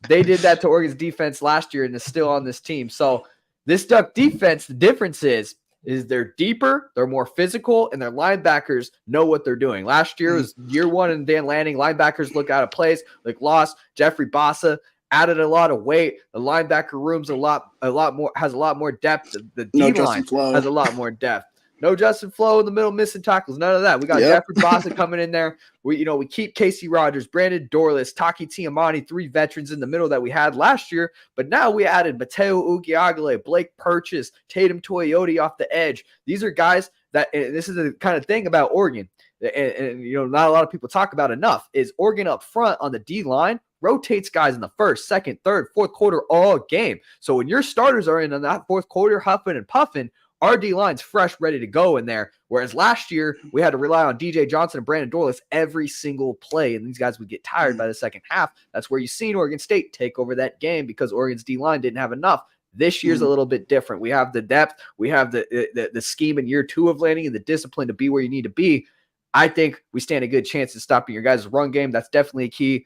A: they did that to Oregon's defense last year and is still on this team. So this Duck defense, the difference is they're deeper, they're more physical, and their linebackers know what they're doing. Last year was year 1 in Dan Lanning. Linebackers look out of place, like lost. Jeffrey Bassa added a lot of weight. The linebacker room's has a lot more depth. The D line has a lot more depth. No Justin Flo in the middle missing tackles. None of that. We got Jeffrey Bassa coming in there. We keep Casey Rogers, Brandon Dorless, Taki Tiamani, 3 veterans in the middle that we had last year. But now we added Mateo Ugiagale, Blake Purchase, Tatum Toyota off the edge. These are guys that, and this is the kind of thing about Oregon, and not a lot of people talk about enough, is Oregon up front on the D line rotates guys in the first, second, third, fourth quarter all game. So when your starters are in that fourth quarter huffing and puffing, our D-line's fresh, ready to go in there. Whereas last year, we had to rely on DJ Johnson and Brandon Dorless every single play, and these guys would get tired by the second half. That's where you've seen Oregon State take over that game because Oregon's D-line didn't have enough. This year's a little bit different. We have the depth. We have the scheme in year 2 of landing and the discipline to be where you need to be. I think we stand a good chance of stopping your guys' run game. That's definitely a key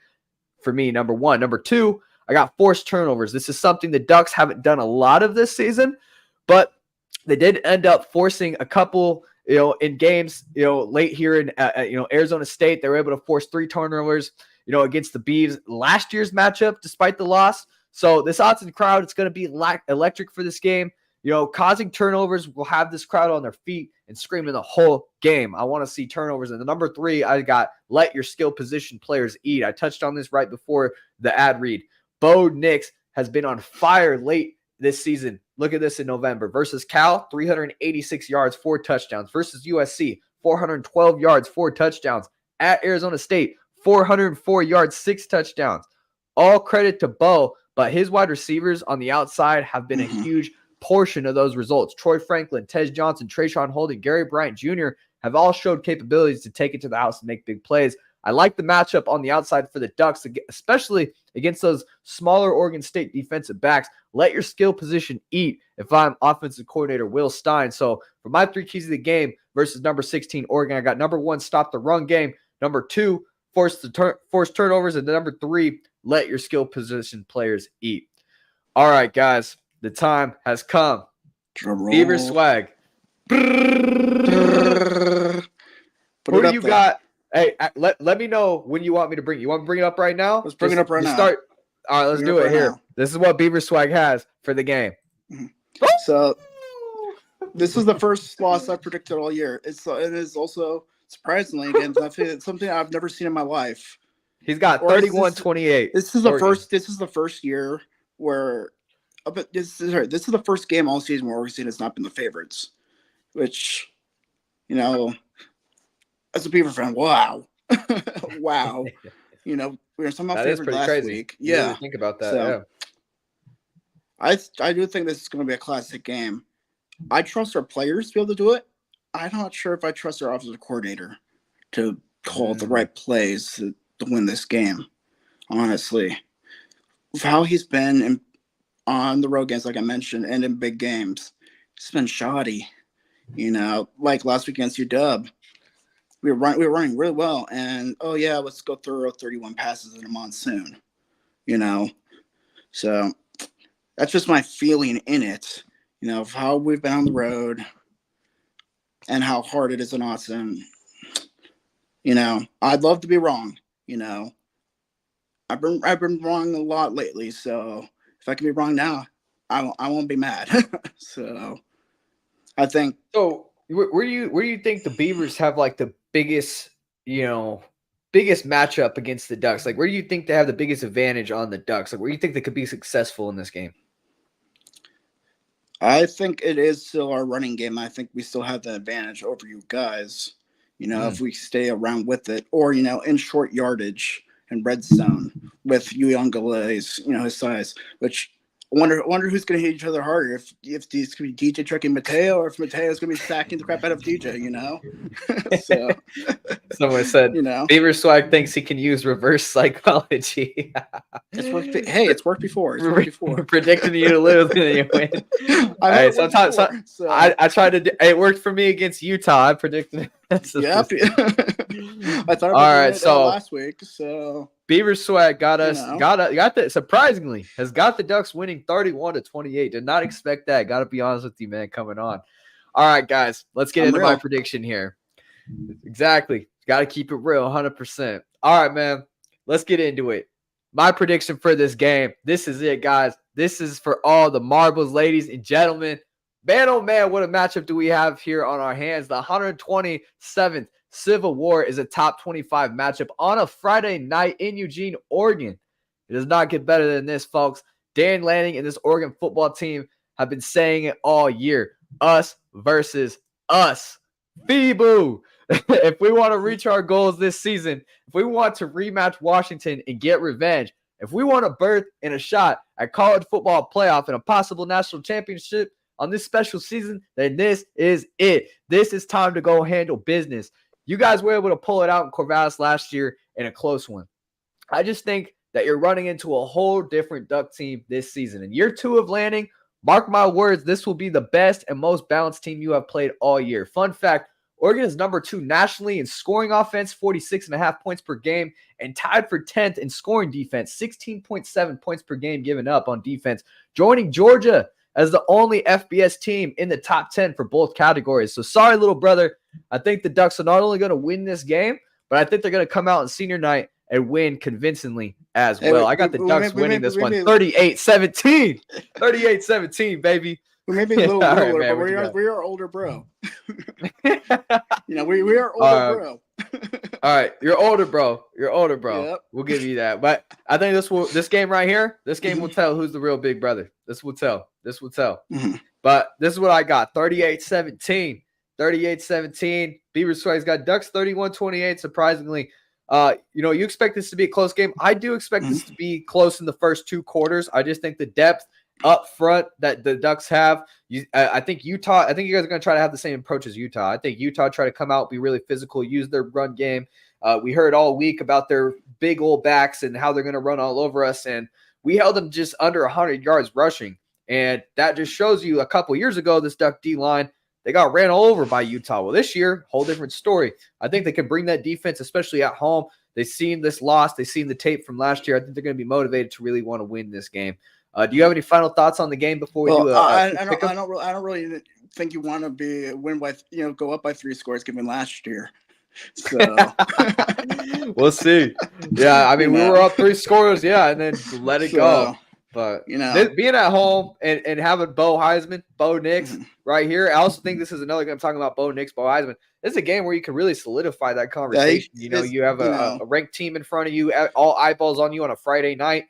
A: for me, number 1. Number 2, I got forced turnovers. This is something the Ducks haven't done a lot of this season, but they did end up forcing a couple, in games, late here in, Arizona State. They were able to force 3 turnovers. against the Beavs last year's matchup, despite the loss. So this Autzen crowd, it's going to be electric for this game. Causing turnovers will have this crowd on their feet and screaming the whole game. I want to see turnovers. And the number 3, I got let your skill position players eat. I touched on this right before the ad read. Bo Nix has been on fire late this season. Look at this in November. Versus Cal, 386 yards, 4 touchdowns. Versus USC, 412 yards, 4 touchdowns. At Arizona State, 404 yards, 6 touchdowns. All credit to Bo, but his wide receivers on the outside have been a huge portion of those results. Troy Franklin, Tej Johnson, Trayshawn Holden, Gary Bryant Jr. have all showed capabilities to take it to the house and make big plays. I like the matchup on the outside for the Ducks, especially against those smaller Oregon State defensive backs. Let your skill position eat if I'm offensive coordinator Will Stein. So for my 3 keys of the game versus number 16 Oregon, I got number 1, stop the run game. Number 2, force turnovers. And number 3, let your skill position players eat. All right, guys. The time has come. BeaverSwag. Who do you got? Hey, let me know when you want me to bring it. You want me to bring it up right now?
B: Let's bring it up right now.
A: All right, let's do it here. This is what BeaverSwag has for the game.
B: So this is the first loss I predicted all year. It is also surprisingly again something I've never seen in my life.
A: He's got 31-28.
B: This is the first year where. But this is the first game all season where Oregon State has not been the favorites, which, as a Beaver fan, wow. Wow. We were somehow favored last week. Yeah.
A: Really think about that.
B: I do think this is going to be a classic game. I trust our players to be able to do it. I'm not sure if I trust our offensive coordinator to call the right plays to win this game, honestly. With how he's been on the road games, like I mentioned, and in big games, it's been shoddy. Like last week against UW, we were running really well, and let's go throw 31 passes in a monsoon. So that's just my feeling in it. Of how we've been on the road and how hard it is in Austin. I'd love to be wrong. I've been wrong a lot lately, so. If I can be wrong now, I won't be mad. So, I think.
A: So, where do you think the Beavers have like the biggest matchup against the Ducks? Like, where do you think they have the biggest advantage on the Ducks? Like, where do you think they could be successful in this game?
B: I think it is still our running game. I think we still have the advantage over you guys. If we stay around with it, or in short yardage. And red zone with Uyungale's, his size. Which I wonder who's going to hit each other harder. If these could be DJ tricking Mateo, or if Mateo's going to be sacking the crap out of DJ. So
A: someone said, BeaverSwag thinks he can use reverse psychology.
B: It's worked before.
A: Predicting you to lose and then you win. All right, sometimes I tried to. It worked for me against Utah. I predicted.
B: Yeah. I thought
A: about it
B: last week. So
A: BeaverSwag has got the Ducks winning 31-28. Did not expect that. Got to be honest with you, man. Coming on. All right, guys, let's get into my prediction here. Exactly. Got to keep it real, 100%. All right, man. Let's get into it. My prediction for this game. This is it, guys. This is for all the marbles, ladies and gentlemen. Man, oh man, what a matchup do we have here on our hands. The 127th Civil War is a top 25 matchup on a Friday night in Eugene, Oregon. It does not get better than this, folks. Dan Lanning and this Oregon football team have been saying it all year. Us versus us. FIBU. If we want to reach our goals this season, if we want to rematch Washington and get revenge, if we want a berth and a shot at college football playoff and a possible national championship on this special season, then this is it. This is time to go handle business. You guys were able to pull it out in Corvallis last year in a close one. I just think that you're running into a whole different Duck team this season. In year 2 of Lanning, mark my words, this will be the best and most balanced team you have played all year. Fun fact, Oregon is number 2 nationally in scoring offense, 46.5 points per game, and tied for 10th in scoring defense, 16.7 points per game given up on defense, joining Georgia as the only FBS team in the top 10 for both categories. So sorry, little brother. I think the Ducks are not only going to win this game, but I think they're going to come out on senior night and win convincingly as well. I got the Ducks winning this one 38-17. 38-17, baby.
B: We may be a little
A: All right,
B: older,
A: man,
B: but we are older, bro. We are older, bro.
A: All right, you're older, bro. You're older, bro.
B: Yep.
A: We'll give you that. But I think this game right here, this game will tell who's the real big brother. This will tell.
B: Mm-hmm.
A: But this is what I got. 38-17. 38-17. BeaverSwag's got Ducks 31-28. Surprisingly, you expect this to be a close game. I do expect this to be close in the first 2 quarters. I just think the depth up front that the Ducks have. I think you guys are going to try to have the same approach as Utah. I think Utah try to come out, be really physical, use their run game. We heard all week about their big old backs and how they're going to run all over us. And we held them just under 100 yards rushing. And that just shows you a couple years ago, this Duck D-line, they got ran all over by Utah. Well, this year, whole different story. I think they can bring that defense, especially at home. They've seen this loss. They've seen the tape from last year. I think they're going to be motivated to really want to win this game. Do you have any final thoughts on the game before we do
B: I don't really think you want to win by go up by 3 scores given last year. So
A: we'll see. Yeah, I mean we were up 3 scores, and then let it go. But being at home and having Bo Nix right here. I also think this is another game. I'm talking about Bo Nix, Bo Heisman. This is a game where you can really solidify that conversation. You have a ranked team in front of you, all eyeballs on you on a Friday night.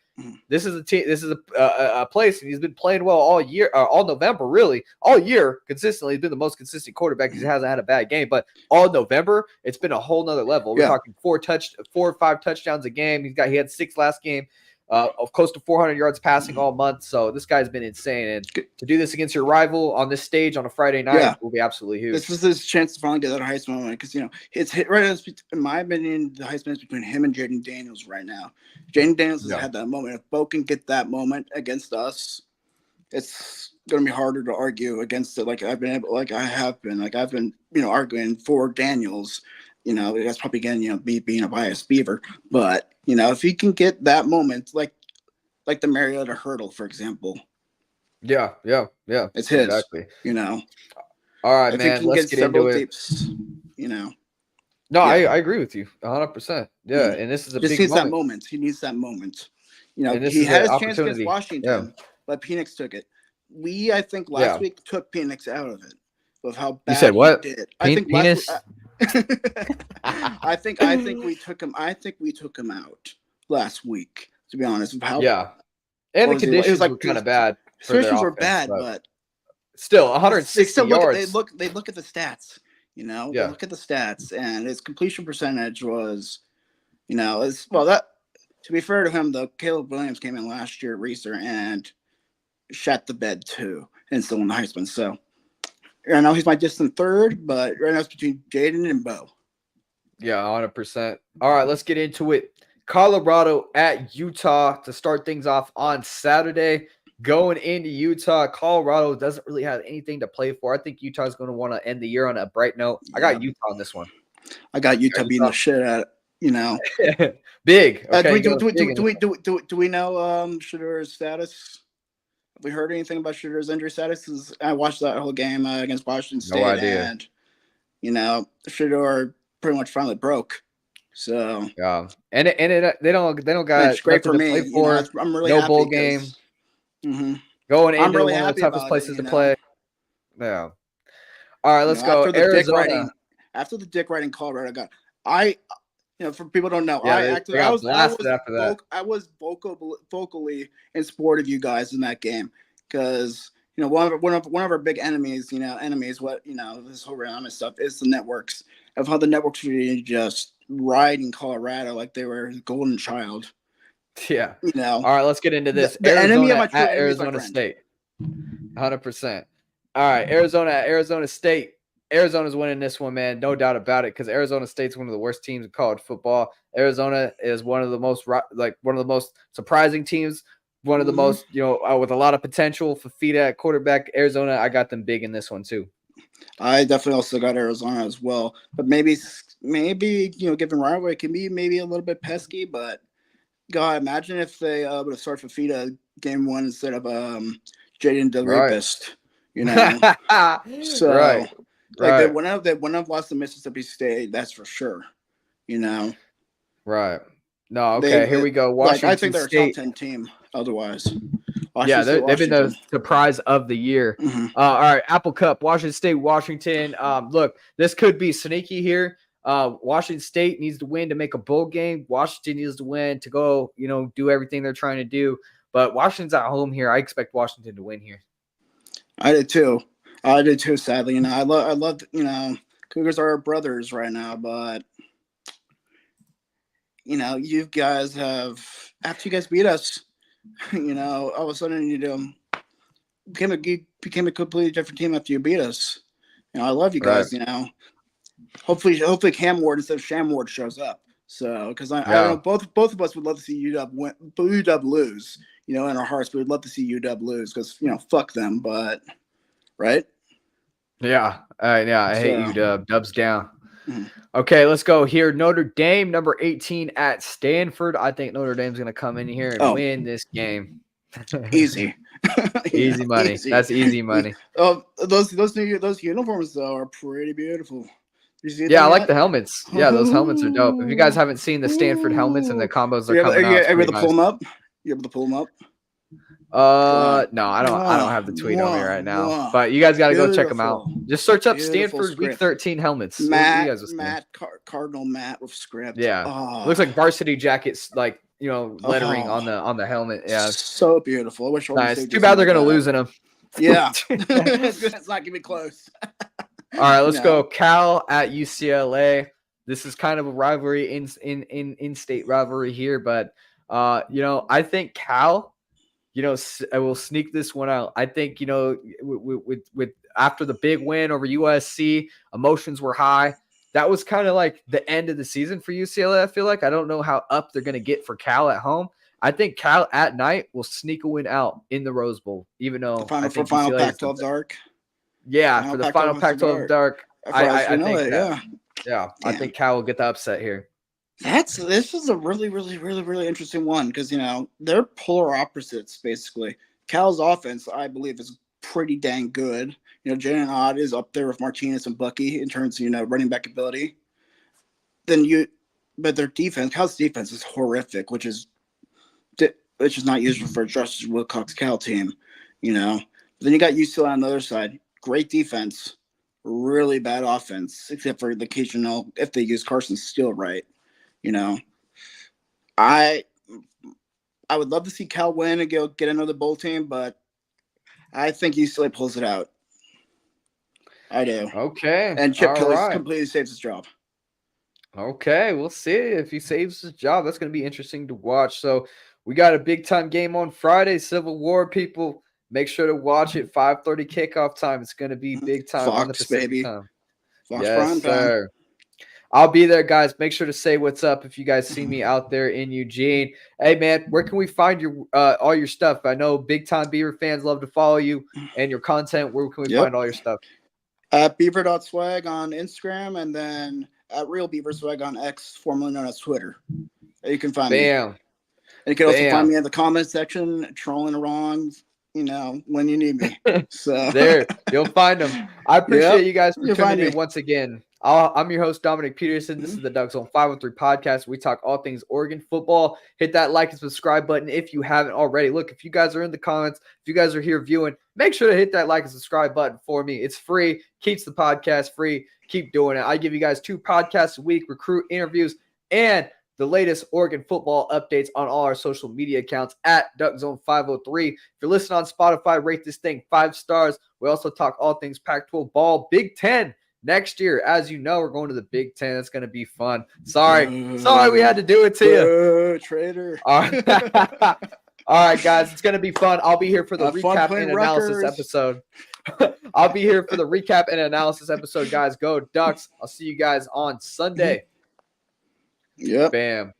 A: This is a team. This is a place, and he's been playing well all year, all November, really, all year consistently. He's been the most consistent quarterback. He hasn't had a bad game, but all November, it's been a whole nother level. We're talking 4 or 5 touchdowns a game. He had 6 last game. Of close to 400 yards passing all month. So this guy's been insane. And to do this against your rival on this stage on a Friday night will be absolutely huge.
B: This was his chance to finally get that Heisman moment because, it's hit right now. In my opinion, the Heisman is between him and Jaden Daniels right now. Jaden Daniels has had that moment. If Bo can get that moment against us, it's going to be harder to argue against it. I've been arguing for Daniels. That's probably again, me being a biased Beaver, but if he can get that moment, like the Mariota hurdle, for example.
A: Yeah.
B: It's his.
A: Exactly.
B: All
A: right, man. Let's get into it. No, I agree with you 100%. Yeah, and this is a big moment.
B: That moment. He needs that moment. He had his chance against Washington, but Penix took it. I think last week took Penix out of it with how bad
A: you said what?
B: He did.
A: Penis?
B: I think we took him. I think we took him out last week. To be honest,
A: and the conditions were kind of bad.
B: Conditions were bad, but
A: still 160 yards.
B: They look at the stats. They look at the stats, and his completion percentage was, that. To be fair to him, though, Caleb Williams came in last year at Reeser and shot the bed too, and still won the Heisman. So. I know he's my distant third, but right now it's between Jaden and Bo.
A: Yeah, 100%. All right, let's get into it. Colorado at Utah to start things off on Saturday. Going into Utah, Colorado doesn't really have anything to play for. I think Utah is going to want to end the year on a bright note. I got Utah on this one.
B: I got Utah beating the shit out of
A: Big.
B: Okay, do we know Shadur's status? Have we heard anything about Shooter's injury status? I watched that whole game against Washington State.
A: No idea.
B: And, Shooter pretty much finally broke. So
A: and they don't got
B: it's great for me.
A: To play for.
B: I'm really
A: no
B: happy
A: bowl game. Going into
B: really
A: one of the toughest places to play. Yeah. All right, let's go.
B: After the dick riding Colorado got for people who don't know,
A: I
B: was vocally in support of you guys in that game because one of our big enemies, this whole round stuff is the networks of how the networks are just riding Colorado like they were a golden child.
A: Yeah. All right, let's get into this.
B: The enemy of my
A: at Arizona State. 100%. All right, Arizona State. Arizona's winning this one, man. No doubt about it, because Arizona State's one of the worst teams in college football. Arizona is one of the most surprising teams, one of the most, with a lot of potential. Fafita at quarterback. Arizona, I got them big in this one too.
B: I definitely also got Arizona as well, but maybe given rivalry, it can be maybe a little bit pesky. But God, imagine if they would have started Fafita game 1 instead of Jaden the Rapist. So.
A: Right.
B: They wouldn't have lost to Mississippi State, that's for sure.
A: Right. No, okay, here we go. Washington
B: I think they're
A: State.
B: a top 10 team otherwise.
A: Yeah, they've been the surprise of the year.
B: Mm-hmm.
A: All right, Apple Cup, Washington State, Washington. Look, this could be sneaky here. Washington State needs to win to make a bowl game. Washington needs to win to go, do everything they're trying to do. But Washington's at home here. I expect Washington to win here.
B: I did too. Sadly, I love, Cougars are our brothers right now, but you guys have, after you guys beat us, all of a sudden you became a completely different team after you beat us. I love you guys.
A: Right.
B: Hopefully Cam Ward instead of Sham Ward shows up. So because I know both of us would love to see UW lose. In our hearts, we would love to see UW lose because fuck them. But right.
A: Yeah. I hate UW. Dubs down.
B: Mm-hmm.
A: Okay, let's go here. Notre Dame, number 18 at Stanford. I think Notre Dame's going to come in here and win this game.
B: Easy.
A: Easy money. Easy. That's easy money.
B: Those uniforms though are pretty beautiful.
A: I like the helmets. Yeah, those helmets are dope. If you guys haven't seen the Stanford helmets and the combos they're coming out,
B: are you able to pull them up? You able to pull them up?
A: No, I don't have the tweet on me right now. But you guys got to go check them out. Just search up Stanford Week 13 helmets.
B: Cardinal Matt with script.
A: Yeah, looks like varsity jackets, like lettering on the helmet. Yeah,
B: so beautiful. I wish.
A: Nice. Too bad they're gonna lose in them.
B: Yeah, it's not gonna be close.
A: All right, let's go. Cal at UCLA. This is kind of a rivalry in-state rivalry here, but I think Cal, I will sneak this one out. I think with after the big win over USC, emotions were high. That was kind of like the end of the season for UCLA. I feel like I don't know how up they're gonna get for Cal at home. I think Cal at night will sneak a win out in the Rose Bowl, even though
B: final Pac-12 dark.
A: Yeah, for the final Pac-12 dark. I think that.
B: Yeah.
A: I think Cal will get the upset here.
B: This is a really, really, really, really interesting one because they're polar opposites basically. Cal's offense, I believe, is pretty dang good. Jaden Odd is up there with Martinez and Bucky in terms of running back ability. But their defense, Cal's defense is horrific, which is not useful for Justice Wilcox's Cal team. But then you got UCLA on the other side. Great defense, really bad offense, except for the occasional if they use Carson Steele right. I would love to see Cal win and get another bowl team, but I think UCLA pulls it out. I do.
A: Okay.
B: And Chip Kelly completely saves his job.
A: Okay, we'll see if he saves his job. That's going to be interesting to watch. So we got a big time game on Friday, Civil War, people. Make sure to watch it. 5:30 kickoff time. It's going to be big time
B: Fox,
A: on the Pacific
B: baby.
A: time.
B: Fox
A: yes,
B: prime
A: sir.
B: time.
A: I'll be there, guys. Make sure to say what's up if you guys see me out there in Eugene. Hey, man, where can we find your all your stuff? I know big-time Beaver fans love to follow you and your content. Where can we find all your stuff?
B: At Beaver.swag on Instagram and then at Real BeaverSwag on X, formerly known as Twitter. You can find me. And you can also find me in the comment section, trolling around, when you need me. So
A: there, you'll find them. I appreciate you guys for tuning in once again. I'm your host, Dominiqk Peterson. This is the DuckZone503 Podcast. We talk all things Oregon football. Hit that like and subscribe button if you haven't already. Look, if you guys are in the comments, if you guys are here viewing, make sure to hit that like and subscribe button for me. It's free. Keeps the podcast free. Keep doing it. I give you guys 2 podcasts a week, recruit interviews, and the latest Oregon football updates on all our social media accounts at DuckZone503. If you're listening on Spotify, rate this thing 5 stars. We also talk all things Pac-12 ball, Big Ten. Next year, as you know, we're going to the Big Ten. It's going to be fun. Sorry we had to do it to you.
B: Traitor.
A: All right. All right, guys, it's going to be fun. I'll be here for the recap and analysis episode. I'll be here for the recap and analysis episode, guys. Go Ducks. I'll see you guys on Sunday.
B: Yep.
A: Bam.